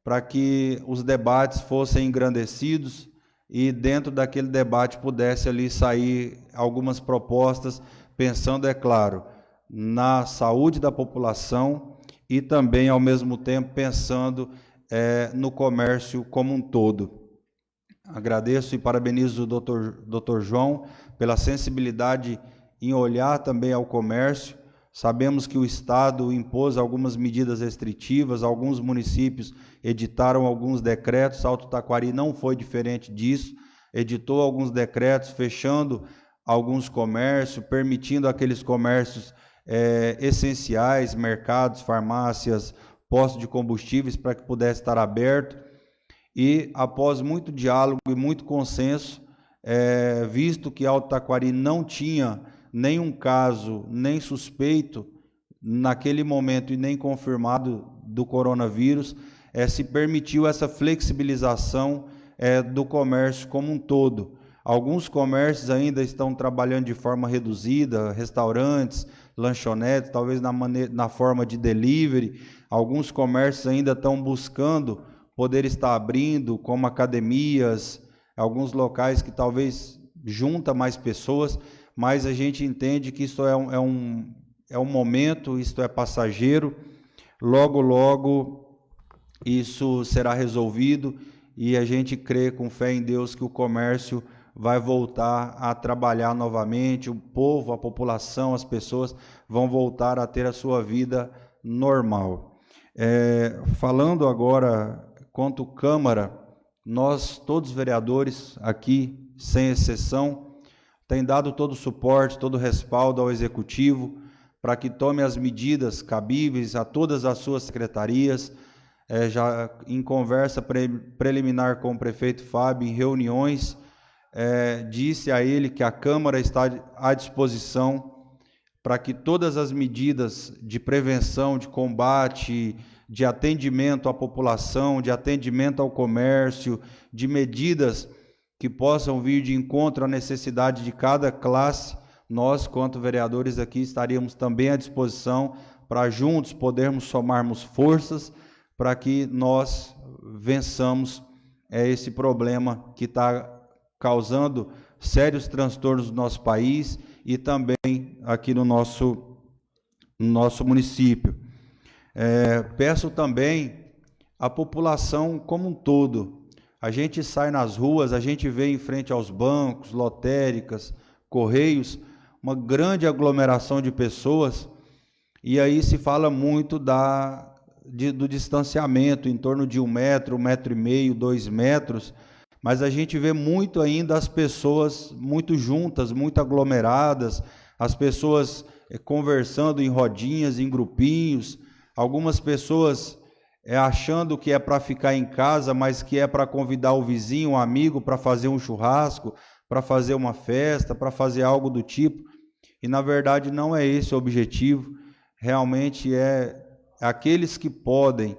para que os debates fossem engrandecidos e dentro daquele debate pudesse ali sair algumas propostas, pensando, é claro, na saúde da população e também, ao mesmo tempo, pensando no comércio como um todo. Agradeço e parabenizo o Dr. João pela sensibilidade em olhar também ao comércio. Sabemos que o Estado impôs algumas medidas restritivas, alguns municípios editaram alguns decretos, Alto Taquari não foi diferente disso, editou alguns decretos fechando alguns comércios, permitindo aqueles comércios essenciais, mercados, farmácias, postos de combustíveis, para que pudesse estar aberto. E após muito diálogo e muito consenso, visto que Alto Taquari não tinha nenhum caso, nem suspeito naquele momento e nem confirmado do coronavírus, se permitiu essa flexibilização do comércio como um todo. Alguns comércios ainda estão trabalhando de forma reduzida, restaurantes, lanchonetes, talvez na forma de delivery. Alguns comércios ainda estão buscando poder estar abrindo, como academias, alguns locais que talvez junta mais pessoas, mas a gente entende que isso é um momento, isto é passageiro, logo, logo isso será resolvido e a gente crê com fé em Deus que o comércio vai voltar a trabalhar novamente, o povo, a população, as pessoas vão voltar a ter a sua vida normal. Falando agora quanto Câmara, nós, todos os vereadores aqui, sem exceção, tem dado todo o suporte, todo o respaldo ao Executivo para que tome as medidas cabíveis a todas as suas secretarias. Já em conversa preliminar com o prefeito Fábio, em reuniões, disse a ele que a Câmara está à disposição para que todas as medidas de prevenção, de combate, de atendimento à população, de atendimento ao comércio, de medidas que possam vir de encontro à necessidade de cada classe, nós, quanto vereadores aqui, estaríamos também à disposição para juntos podermos somarmos forças para que nós vençamos esse problema que está causando sérios transtornos no nosso país e também aqui no nosso município. Peço também à população como um todo. A gente sai nas ruas, a gente vê em frente aos bancos, lotéricas, correios, uma grande aglomeração de pessoas, e aí se fala muito do distanciamento, em torno de 1 metro, 1,5 metro, 2 metros, mas a gente vê muito ainda as pessoas muito juntas, muito aglomeradas, as pessoas conversando em rodinhas, em grupinhos, algumas pessoas achando que é para ficar em casa, mas que é para convidar o vizinho, um amigo, para fazer um churrasco, para fazer uma festa, para fazer algo do tipo, e na verdade não é esse o objetivo, realmente é aqueles que podem,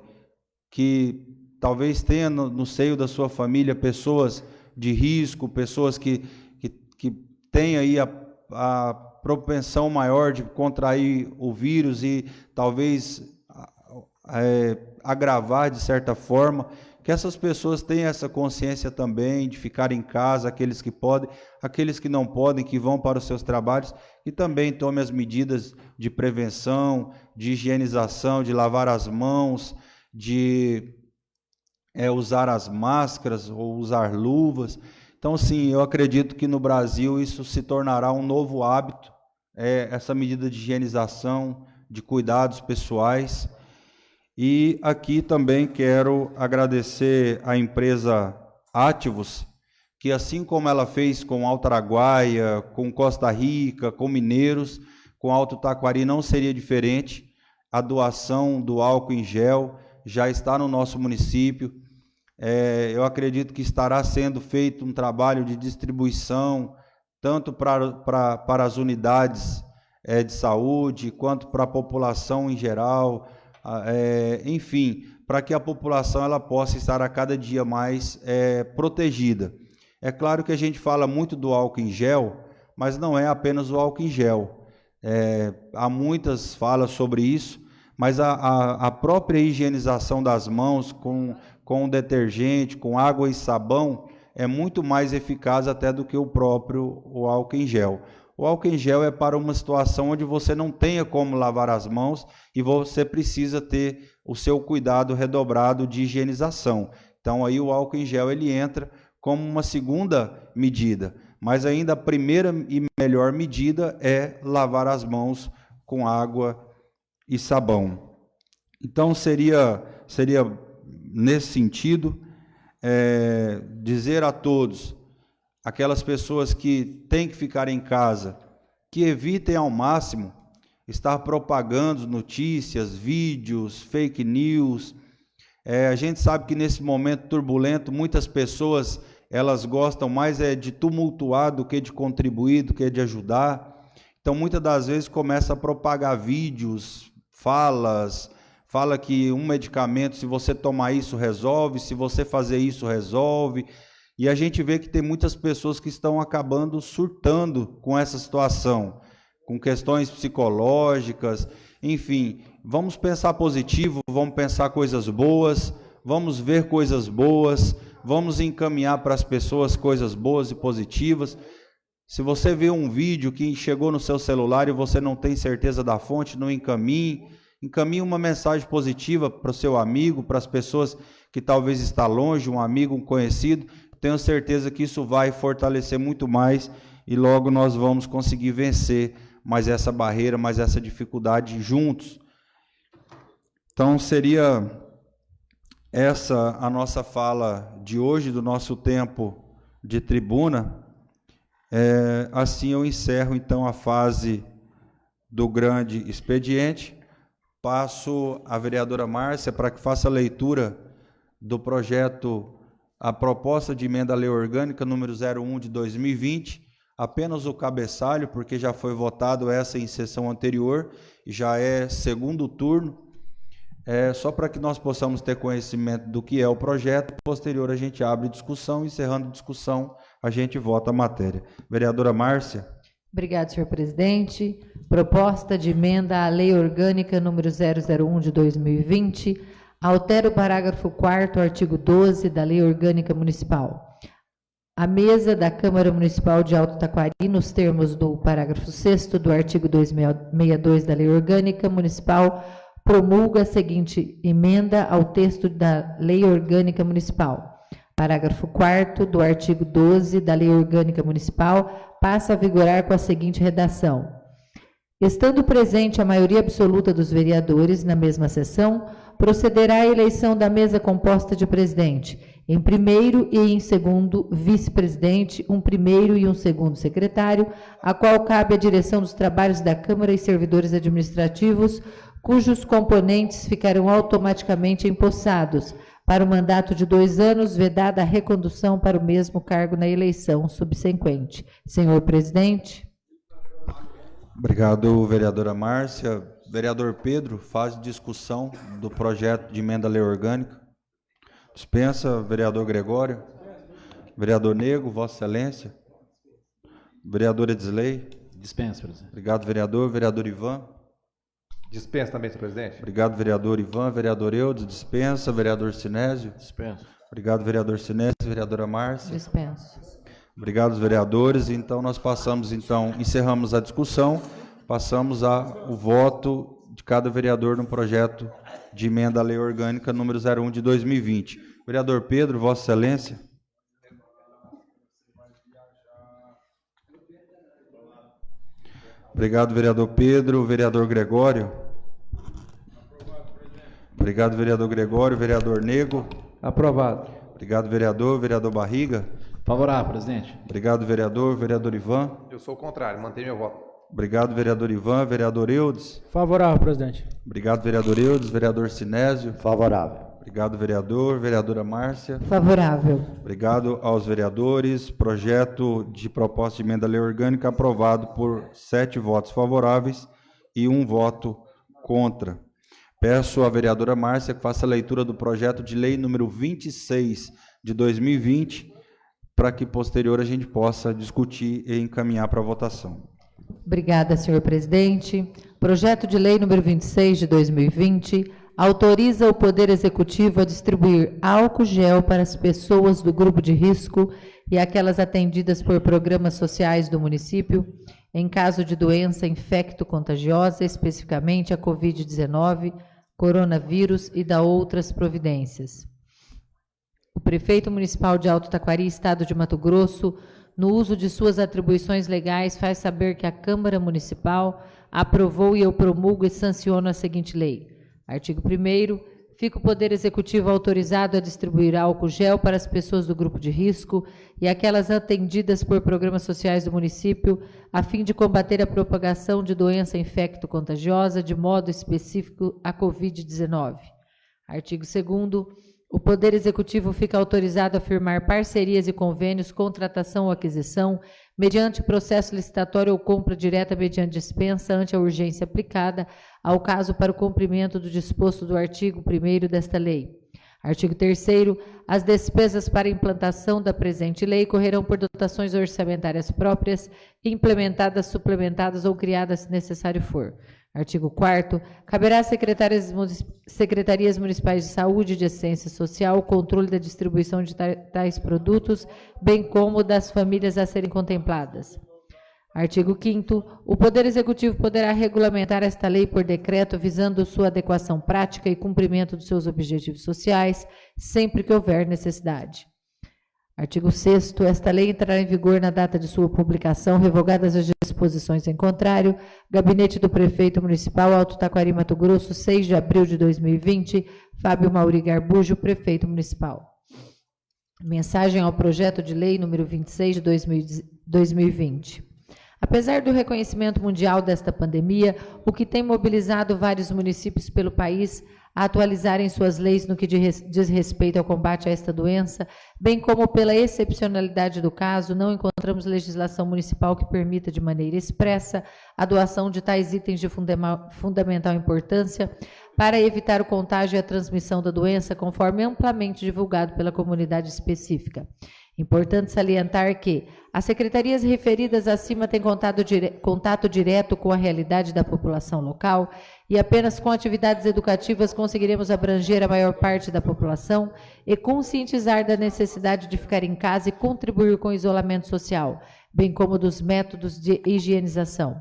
que talvez tenha no seio da sua família pessoas de risco, pessoas que têm aí a propensão maior de contrair o vírus e talvez agravar de certa forma, que essas pessoas tenham essa consciência também de ficar em casa, aqueles que podem, aqueles que não podem, que vão para os seus trabalhos, e também tome as medidas de prevenção, de higienização, de lavar as mãos, de usar as máscaras ou usar luvas. Então, sim, eu acredito que no Brasil isso se tornará um novo hábito, essa medida de higienização, de cuidados pessoais. E aqui também quero agradecer à empresa Ativos, que assim como ela fez com Alto Araguaia, com Costa Rica, com Mineiros, com Alto Taquari não seria diferente. a doação do álcool em gel, já está no nosso município. Eu acredito que estará sendo feito um trabalho de distribuição, tanto para as unidades de saúde, quanto para a população em geral, enfim, para que a população ela possa estar a cada dia mais protegida. É claro que a gente fala muito do álcool em gel, mas não é apenas o álcool em gel. Há muitas falas sobre isso, mas a própria higienização das mãos com detergente, com água e sabão, é muito mais eficaz até do que o álcool em gel. O álcool em gel é para uma situação onde você não tenha como lavar as mãos e você precisa ter o seu cuidado redobrado de higienização. Então aí o álcool em gel ele entra como uma segunda medida, mas ainda a primeira e melhor medida é lavar as mãos com água e sabão. Então seria nesse sentido dizer a todos, aquelas pessoas que têm que ficar em casa, que evitem ao máximo estar propagando notícias, vídeos, fake news. A gente sabe que nesse momento turbulento, muitas pessoas elas gostam mais de tumultuar do que de contribuir, do que de ajudar. Então, muitas das vezes começa a propagar vídeos, fala que um medicamento, se você tomar isso, resolve, se você fazer isso, resolve. E a gente vê que tem muitas pessoas que estão acabando surtando com essa situação, com questões psicológicas, enfim. Vamos pensar positivo, vamos pensar coisas boas, vamos ver coisas boas, vamos encaminhar para as pessoas coisas boas e positivas. Se você vê um vídeo que chegou no seu celular e você não tem certeza da fonte, não encaminhe uma mensagem positiva para o seu amigo, para as pessoas que talvez está longe, um amigo, um conhecido. Tenho certeza que isso vai fortalecer muito mais e logo nós vamos conseguir vencer mais essa barreira, mais essa dificuldade juntos. Então seria essa a nossa fala de hoje, do nosso tempo de tribuna. Assim eu encerro então a fase do grande expediente. Passo à vereadora Márcia para que faça a leitura do projeto, a proposta de emenda à lei orgânica número 01 de 2020, apenas o cabeçalho, porque já foi votado essa em sessão anterior, já é segundo turno, só para que nós possamos ter conhecimento do que é o projeto. Posterior a gente abre discussão, encerrando a discussão, a gente vota a matéria. Vereadora Márcia. Obrigado, senhor presidente. Proposta de emenda à Lei Orgânica número 001 de 2020, altera o parágrafo 4º, artigo 12 da Lei Orgânica Municipal. A mesa da Câmara Municipal de Alto Taquari, nos termos do parágrafo 6º do artigo 262 da Lei Orgânica Municipal, promulga a seguinte emenda ao texto da Lei Orgânica Municipal. Parágrafo 4º do artigo 12 da Lei Orgânica Municipal passa a vigorar com a seguinte redação: estando presente a maioria absoluta dos vereadores na mesma sessão, procederá à eleição da mesa composta de presidente, em primeiro e em segundo vice-presidente, um primeiro e um segundo secretário, a qual cabe a direção dos trabalhos da Câmara e servidores administrativos, cujos componentes ficarão automaticamente empossados para o mandato de 2 anos, vedada a recondução para o mesmo cargo na eleição subsequente. Senhor presidente. Obrigado, vereadora Márcia. Vereador Pedro, faz discussão do projeto de emenda à lei orgânica. Dispensa, vereador Gregório. Vereador Nego, Vossa Excelência. Vereador Edisley. Dispensa, presidente. Obrigado, vereador. Vereador Ivan. Dispensa também, senhor presidente. Obrigado, vereador Ivan. Vereador Eudes, dispensa. Vereador Sinésio. Dispensa. Obrigado, vereador Sinésio. Vereadora Márcia. Dispenso. Obrigado, os vereadores. Então, nós encerramos a discussão, passamos ao voto de cada vereador no projeto de emenda à lei orgânica número 01 de 2020. Vereador Pedro, Vossa Excelência. Obrigado, vereador Pedro. Vereador Gregório. Obrigado, vereador Gregório. Vereador Nego. Aprovado. Obrigado, vereador. Vereador Barriga. Favorável, presidente. Obrigado, vereador. Vereador Ivan. Eu sou o contrário, mantenho meu voto. Obrigado, vereador Ivan. Vereador Eudes. Favorável, presidente. Obrigado, vereador Eudes. Vereador Sinésio. Favorável. Obrigado, vereador. Vereadora Márcia. Favorável. Obrigado aos vereadores. Projeto de proposta de emenda à lei orgânica aprovado por 7 votos favoráveis e 1 voto contra. Peço à vereadora Márcia que faça a leitura do projeto de lei número 26 de 2020, para que posterior a gente possa discutir e encaminhar para a votação. Obrigada, senhor presidente. Projeto de lei número 26 de 2020 autoriza o Poder Executivo a distribuir álcool gel para as pessoas do grupo de risco e aquelas atendidas por programas sociais do município em caso de doença infecto-contagiosa, especificamente a Covid-19, coronavírus e da outras providências. O prefeito municipal de Alto Taquari, Estado de Mato Grosso, no uso de suas atribuições legais, faz saber que a Câmara Municipal aprovou e eu promulgo e sanciono a seguinte lei. Artigo 1º. Fica o Poder Executivo autorizado a distribuir álcool gel para as pessoas do grupo de risco e aquelas atendidas por programas sociais do município, a fim de combater a propagação de doença infecto-contagiosa, de modo específico a Covid-19. Artigo 2º. O Poder Executivo fica autorizado a firmar parcerias e convênios, contratação ou aquisição, mediante processo licitatório ou compra direta mediante dispensa ante a urgência aplicada ao caso para o cumprimento do disposto do artigo 1º desta lei. Artigo 3º. As despesas para implantação da presente lei correrão por dotações orçamentárias próprias, implementadas, suplementadas ou criadas se necessário for. Artigo 4º. Caberá às secretarias municipais de saúde e de assistência social o controle da distribuição de tais produtos, bem como das famílias a serem contempladas. Artigo 5º. O Poder Executivo poderá regulamentar esta lei por decreto, visando sua adequação prática e cumprimento dos seus objetivos sociais, sempre que houver necessidade. Artigo 6º. Esta lei entrará em vigor na data de sua publicação, revogadas as disposições em contrário. Gabinete do Prefeito Municipal, Alto Taquari, Mato Grosso, 6 de abril de 2020. Fábio Mauri Garbujo, Prefeito Municipal. Mensagem ao projeto de lei número 26 de 2020. Apesar do reconhecimento mundial desta pandemia, o que tem mobilizado vários municípios pelo país a atualizarem suas leis no que diz respeito ao combate a esta doença, bem como pela excepcionalidade do caso, não encontramos legislação municipal que permita de maneira expressa a doação de tais itens de fundamental importância para evitar o contágio e a transmissão da doença, conforme amplamente divulgado pela comunidade específica. Importante salientar que as secretarias referidas acima têm contato direto com a realidade da população local e apenas com atividades educativas conseguiremos abranger a maior parte da população e conscientizar da necessidade de ficar em casa e contribuir com o isolamento social, bem como dos métodos de higienização.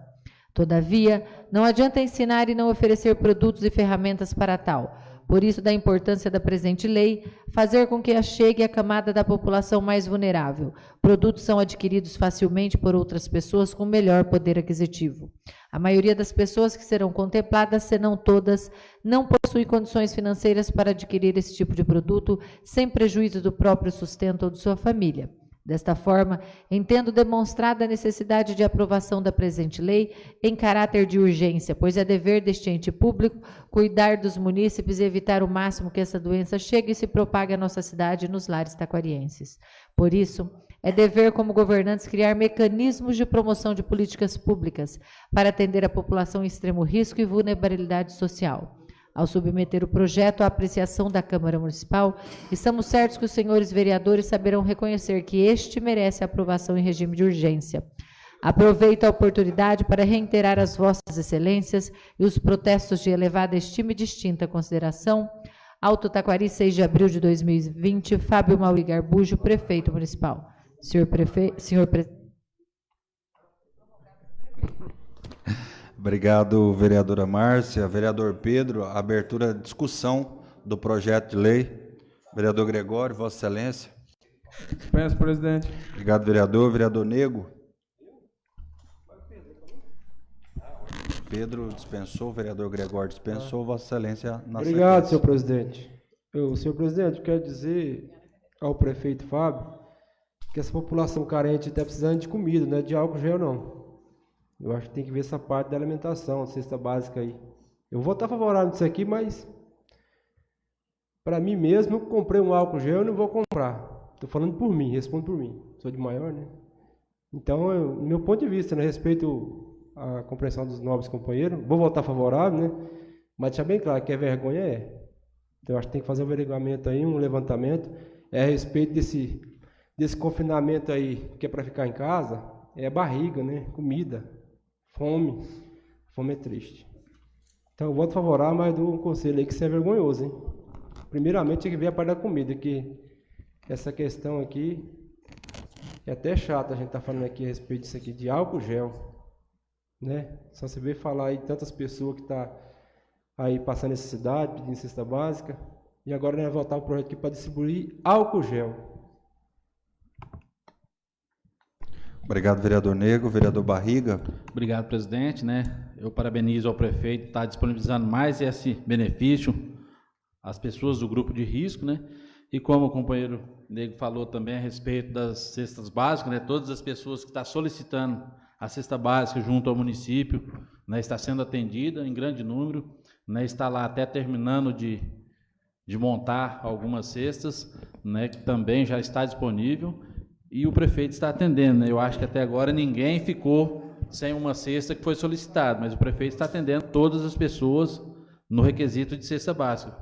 Todavia, não adianta ensinar e não oferecer produtos e ferramentas para tal. Por isso, da importância da presente lei, fazer com que chegue à camada da população mais vulnerável. Produtos são adquiridos facilmente por outras pessoas com melhor poder aquisitivo. A maioria das pessoas que serão contempladas, se não todas, não possui condições financeiras para adquirir esse tipo de produto, sem prejuízo do próprio sustento ou de sua família. Desta forma, entendo demonstrada a necessidade de aprovação da presente lei em caráter de urgência, pois é dever deste ente público cuidar dos munícipes e evitar o máximo que essa doença chegue e se propague à nossa cidade e nos lares taquarienses. Por isso, é dever como governantes criar mecanismos de promoção de políticas públicas para atender a população em extremo risco e vulnerabilidade social. Ao submeter o projeto à apreciação da Câmara Municipal, estamos certos que os senhores vereadores saberão reconhecer que este merece aprovação em regime de urgência. Aproveito a oportunidade para reiterar as vossas excelências e os protestos de elevada estima e distinta consideração. Alto Taquari, 6 de abril de 2020, Fábio Mauri Garbujo, Prefeito Municipal. Senhor Presidente. Obrigado, vereadora Márcia. Vereador Pedro, abertura da discussão do projeto de lei. Vereador Gregório, Vossa Excelência. Dispenso, presidente. Obrigado, vereador. Vereador Nego. Pedro dispensou, vereador Gregório dispensou, Vossa Excelência na Obrigado, sequência. senhor presidente. Senhor presidente, eu quero dizer ao prefeito Fábio que essa população carente está precisando de comida, não é de álcool gel, não. Eu acho que tem que ver essa parte da alimentação, cesta básica aí. Eu vou estar favorável disso aqui, mas para mim mesmo, eu comprei um álcool gel e não vou comprar. Estou falando por mim, respondo por mim. Sou de maior, né? Então, no meu ponto de vista, né, respeito à compreensão dos nobres companheiros, vou votar favorável, né? Mas deixar bem claro que a vergonha é. Então, eu acho que tem que fazer um averiguamento aí, um levantamento, a respeito desse confinamento aí, que é para ficar em casa, é barriga, né? Comida, fome. Fome é triste. Então, eu voto favorável, mas dou um conselho aí que isso é vergonhoso, hein? Primeiramente, tem que ver a parte da comida, que essa questão aqui é até chata a gente estar falando aqui a respeito disso aqui, de álcool gel, né? Só você vê falar aí tantas pessoas que estão aí passando necessidade, pedindo cesta básica, e agora nós vamos voltar o projeto aqui para distribuir álcool gel. Obrigado, vereador Nego. Vereador Barriga. Obrigado, presidente, né? Eu parabenizo ao prefeito por estar disponibilizando mais esse benefício às pessoas do grupo de risco, né? E como o companheiro Nego falou também a respeito das cestas básicas, né? Todas as pessoas que estão solicitando a cesta básica junto ao município, né? Está sendo atendida em grande número, né? Está lá até terminando de montar algumas cestas, né? Que também já está disponível e o prefeito está atendendo, né? Eu acho que até agora ninguém ficou sem uma cesta que foi solicitada, mas o prefeito está atendendo todas as pessoas no requisito de cesta básica.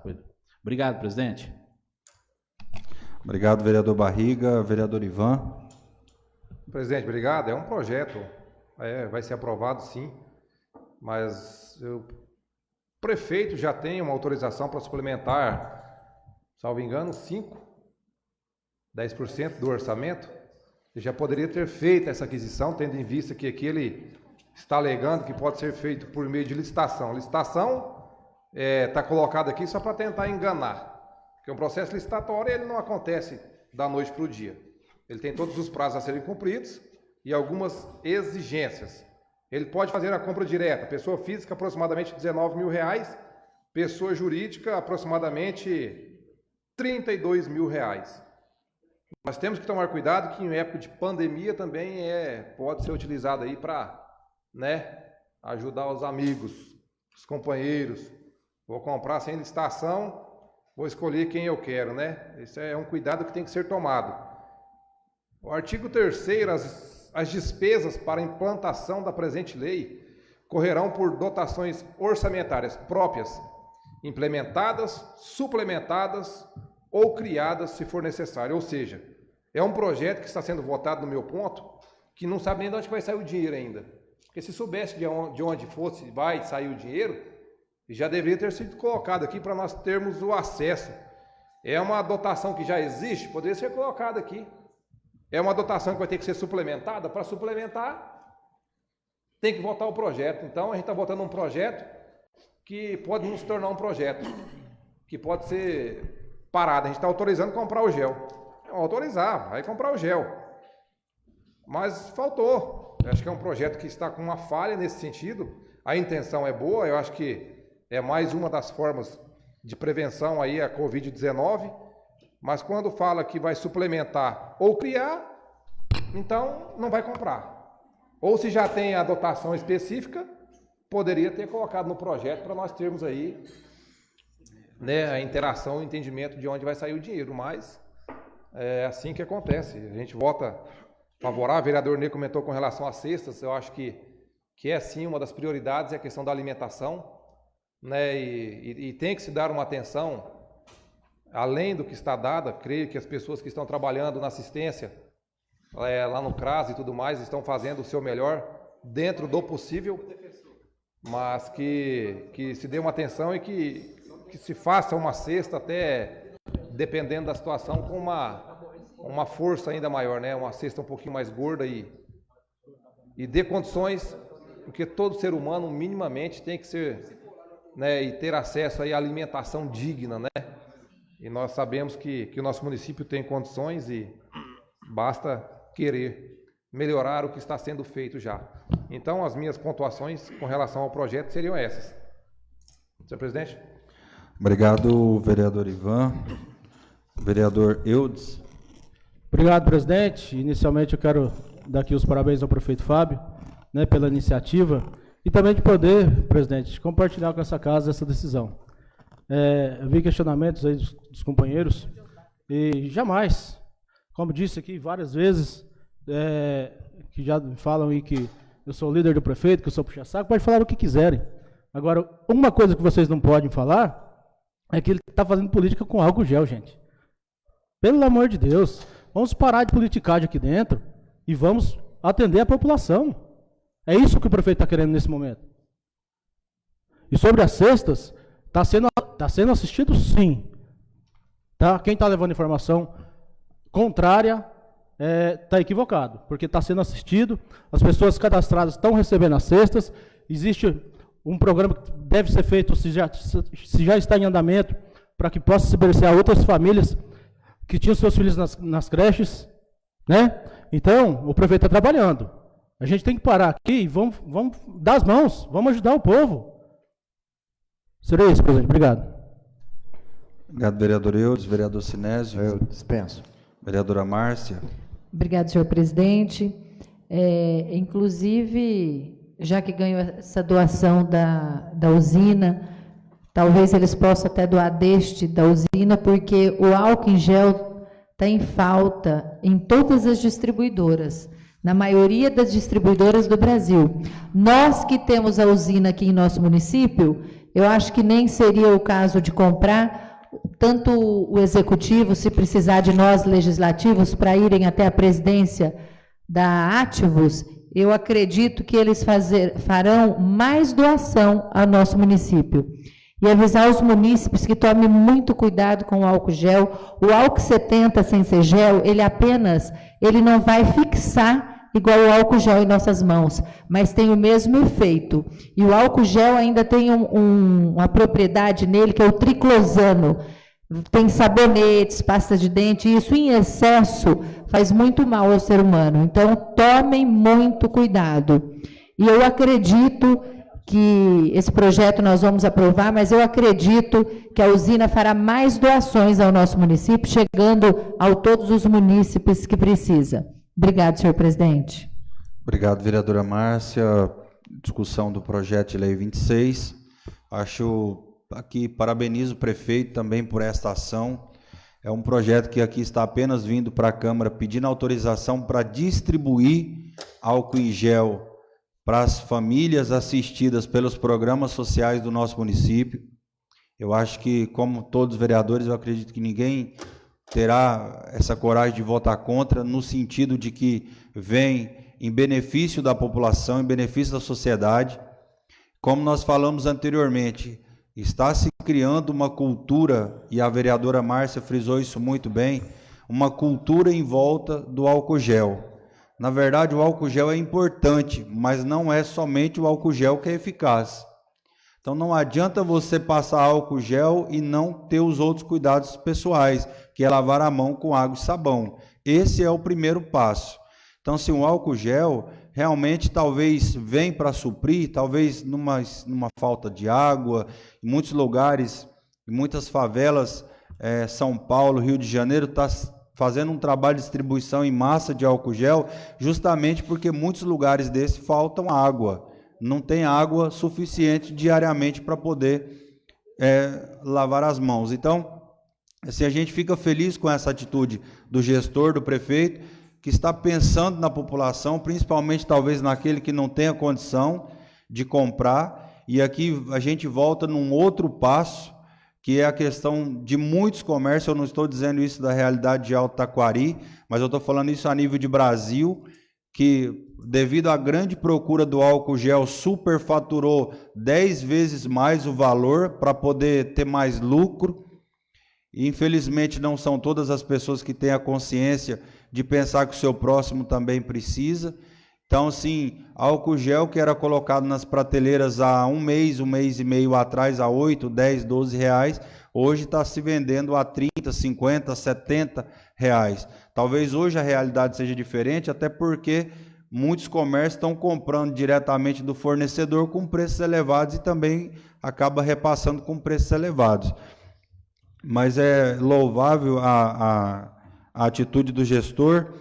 Obrigado, presidente. Obrigado, vereador Barriga. Vereador Ivan. Presidente, obrigado. É um projeto, vai ser aprovado sim, mas o prefeito já tem uma autorização para suplementar, salvo engano, 10% do orçamento. Ele já poderia ter feito essa aquisição, tendo em vista que aqui ele está alegando que pode ser feito por meio de licitação. Licitação está colocado aqui só para tentar enganar, porque um processo licitatório ele não acontece da noite para o dia. Ele tem todos os prazos a serem cumpridos e algumas exigências. Ele pode fazer a compra direta, pessoa física aproximadamente R$19 mil, pessoa jurídica aproximadamente R$32 mil. Nós temos que tomar cuidado que em época de pandemia também pode ser utilizado aí para, né, ajudar os amigos, os companheiros. Vou comprar sem licitação, vou escolher quem eu quero, né? Esse é um cuidado que tem que ser tomado. O artigo 3º, as despesas para a implantação da presente lei correrão por dotações orçamentárias próprias, implementadas, suplementadas ou criadas se for necessário. Ou seja, é um projeto que está sendo votado no meu ponto, que não sabe nem de onde vai sair o dinheiro ainda. Porque se soubesse de onde vai sair o dinheiro, já deveria ter sido colocado aqui para nós termos o acesso. É uma dotação que já existe, poderia ser colocada aqui. É uma dotação que vai ter que ser suplementada. Para suplementar, tem que votar o projeto. Então, a gente está votando um projeto que pode não se tornar um projeto, que pode ser parado. A gente está autorizando comprar o gel. Autorizar, vai comprar o gel. Mas faltou. Eu acho que é um projeto que está com uma falha nesse sentido. A intenção é boa, eu acho que é mais uma das formas de prevenção aí à Covid-19, mas quando fala que vai suplementar ou criar, então não vai comprar. Ou se já tem a dotação específica, poderia ter colocado no projeto para nós termos aí, né, a interação, o entendimento de onde vai sair o dinheiro, mas é assim que acontece. A gente vota favorável, o vereador Ney comentou com relação às cestas, eu acho que é sim uma das prioridades, é a questão da alimentação, né, e tem que se dar uma atenção, além do que está dada. Creio que as pessoas que estão trabalhando na assistência, lá no CRAS e tudo mais, estão fazendo o seu melhor dentro do possível, mas que se dê uma atenção e que se faça uma cesta até, dependendo da situação, com uma força ainda maior, né, uma cesta um pouquinho mais gorda e dê condições, porque todo ser humano minimamente tem que ser, né, e ter acesso aí à alimentação digna, né? E nós sabemos que o nosso município tem condições e basta querer melhorar o que está sendo feito já. Então, as minhas pontuações com relação ao projeto seriam essas. Senhor presidente. Obrigado, vereador Ivan. Vereador Eudes. Obrigado, presidente. Inicialmente eu quero dar aqui os parabéns ao prefeito Fábio né, pela iniciativa, e também de poder, presidente, compartilhar com essa casa essa decisão. Eu vi questionamentos aí dos companheiros, e jamais, como disse aqui várias vezes, que já falam aí que eu sou o líder do prefeito, que eu sou puxa-saco, pode falar o que quiserem. Agora, uma coisa que vocês não podem falar é que ele está fazendo política com álcool gel, gente. Pelo amor de Deus, vamos parar de politicagem aqui dentro e vamos atender a população. É isso que o prefeito está querendo nesse momento. E sobre as cestas, está sendo assistido sim. Tá? Quem está levando informação contrária está equivocado, porque está sendo assistido, as pessoas cadastradas estão recebendo as cestas, existe um programa que deve ser feito, se já está em andamento, para que possa se beneficiar outras famílias que tinham seus filhos nas creches, né? Então, o prefeito está trabalhando. A gente tem que parar aqui e vamos dar as mãos, vamos ajudar o povo. Seria isso, presidente. Obrigado. Obrigado, vereador Eudes. Vereador Sinésio. Eu dispenso. Vereadora Márcia. Obrigado, senhor presidente. Inclusive, já que ganhou essa doação da usina, talvez eles possam até doar da usina, porque o álcool em gel está em falta em todas as distribuidoras, na maioria das distribuidoras do Brasil. Nós que temos a usina aqui em nosso município, eu acho que nem seria o caso de comprar, tanto o executivo, se precisar de nós legislativos para irem até a presidência da Ativos, eu acredito que eles farão mais doação ao nosso município. E avisar os munícipes que tomem muito cuidado com o álcool gel. O álcool 70 sem ser gel, ele não vai fixar igual o álcool gel em nossas mãos, mas tem o mesmo efeito. E o álcool gel ainda tem uma propriedade nele, que é o triclosano. Tem sabonetes, pasta de dente, e isso em excesso faz muito mal ao ser humano. Então, tomem muito cuidado. E eu acredito que esse projeto nós vamos aprovar, mas eu acredito que a usina fará mais doações ao nosso município, chegando a todos os munícipes que precisa. Obrigado, senhor presidente. Obrigado, vereadora Márcia. Discussão do projeto de lei 26. Acho aqui, parabenizo o prefeito também por esta ação. É um projeto que aqui está apenas vindo para a Câmara pedindo autorização para distribuir álcool em gel para as famílias assistidas pelos programas sociais do nosso município. Eu acho que, como todos os vereadores, eu acredito que ninguém terá essa coragem de votar contra, no sentido de que vem em benefício da população, em benefício da sociedade. Como nós falamos anteriormente, está se criando uma cultura, e a vereadora Márcia frisou isso muito bem, uma cultura em volta do álcool gel. Na verdade, o álcool gel é importante, mas não é somente o álcool gel que é eficaz. Então, não adianta você passar álcool gel e não ter os outros cuidados pessoais, que é lavar a mão com água e sabão. Esse é o primeiro passo. Então, se o álcool gel realmente talvez vem para suprir, talvez numa falta de água, em muitos lugares, em muitas favelas, São Paulo, Rio de Janeiro, está fazendo um trabalho de distribuição em massa de álcool gel, justamente porque muitos lugares desses faltam água. Não tem água suficiente diariamente para poder lavar as mãos. Então, assim, a gente fica feliz com essa atitude do gestor, do prefeito, que está pensando na população, principalmente talvez naquele que não tenha condição de comprar. E aqui a gente volta num outro passo, que é a questão de muitos comércios. Eu não estou dizendo isso da realidade de Alto Taquari, mas eu estou falando isso a nível de Brasil, que devido à grande procura do álcool gel, superfaturou 10 vezes mais o valor para poder ter mais lucro. E, infelizmente, não são todas as pessoas que têm a consciência de pensar que o seu próximo também precisa. Então, sim, álcool gel que era colocado nas prateleiras há um mês e meio atrás, a 8, 10, 12 reais, hoje está se vendendo a 30, 50, 70 reais. Talvez hoje a realidade seja diferente, até porque muitos comércios estão comprando diretamente do fornecedor com preços elevados e também acaba repassando com preços elevados. Mas é louvável a atitude do gestor.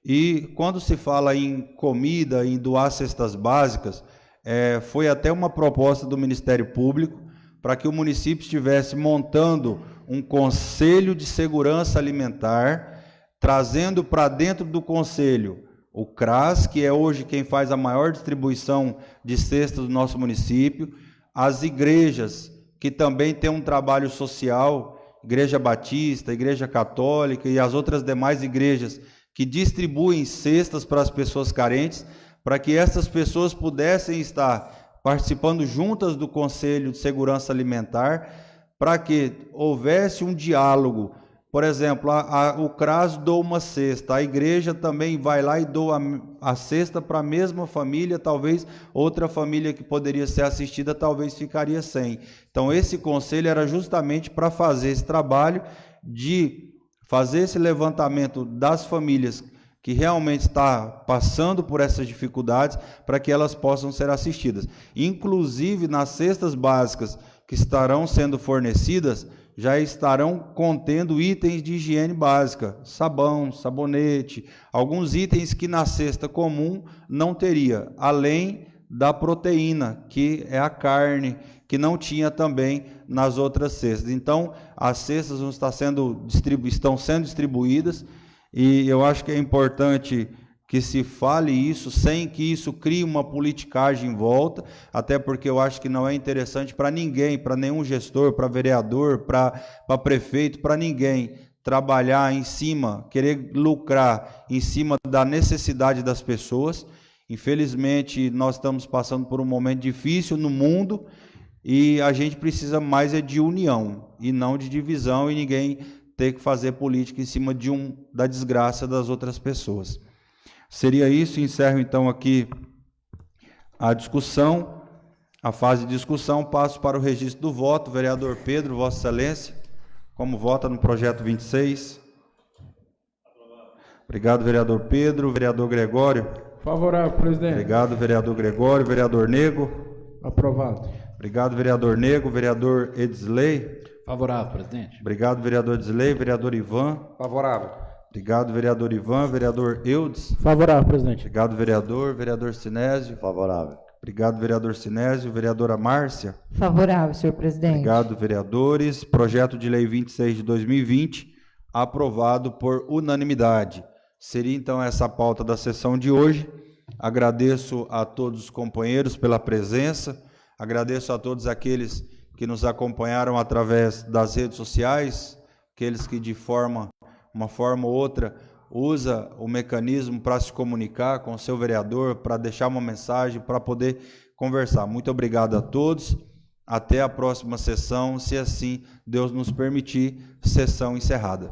E quando se fala em comida, em doar cestas básicas, foi até uma proposta do Ministério Público para que o município estivesse montando um conselho de segurança alimentar, trazendo para dentro do conselho o CRAS, que é hoje quem faz a maior distribuição de cestas do nosso município, as igrejas, que também têm um trabalho social, Igreja Batista, Igreja Católica e as outras demais igrejas que distribuem cestas para as pessoas carentes, para que essas pessoas pudessem estar participando juntas do Conselho de Segurança Alimentar, para que houvesse um diálogo. Por exemplo, o CRAS doa uma cesta, a igreja também vai lá e doa a cesta para a mesma família, talvez outra família que poderia ser assistida, talvez ficaria sem. Então, esse conselho era justamente para fazer esse trabalho de fazer esse levantamento das famílias que realmente está passando por essas dificuldades, para que elas possam ser assistidas. Inclusive, nas cestas básicas que estarão sendo fornecidas, já estarão contendo itens de higiene básica, sabão, sabonete, alguns itens que na cesta comum não teria, além da proteína, que é a carne, que não tinha também nas outras cestas. Então, as cestas estão sendo distribuídas, e eu acho que é importante que se fale isso, sem que isso crie uma politicagem em volta, até porque eu acho que não é interessante para ninguém, para nenhum gestor, para vereador, para prefeito, para ninguém, trabalhar em cima, querer lucrar em cima da necessidade das pessoas. Infelizmente, nós estamos passando por um momento difícil no mundo, e a gente precisa mais de união, e não de divisão, e ninguém ter que fazer política em cima da desgraça das outras pessoas. Seria isso, encerro então aqui a discussão, a fase de discussão, passo para o registro do voto. Vereador Pedro, Vossa Excelência, como vota no projeto 26? Obrigado, vereador Pedro. Vereador Gregório? Favorável, presidente. Obrigado, vereador Gregório. Vereador Nego? Aprovado. Obrigado, vereador Nego. Vereador Edisley? Favorável, presidente. Obrigado, vereador Edisley. Vereador Ivan? Favorável. Obrigado, vereador Ivan. Vereador Eudes? Favorável, presidente. Obrigado, vereador. Vereador Sinésio? Favorável. Obrigado, vereador Sinésio. Vereadora Márcia? Favorável, senhor presidente. Obrigado, vereadores. Projeto de lei 26 de 2020, aprovado por unanimidade. Seria então essa a pauta da sessão de hoje. Agradeço a todos os companheiros pela presença, agradeço a todos aqueles que nos acompanharam através das redes sociais, aqueles que de uma forma ou outra usa o mecanismo para se comunicar com o seu vereador, para deixar uma mensagem, para poder conversar. Muito obrigado a todos. Até a próxima sessão, se assim Deus nos permitir. Sessão encerrada.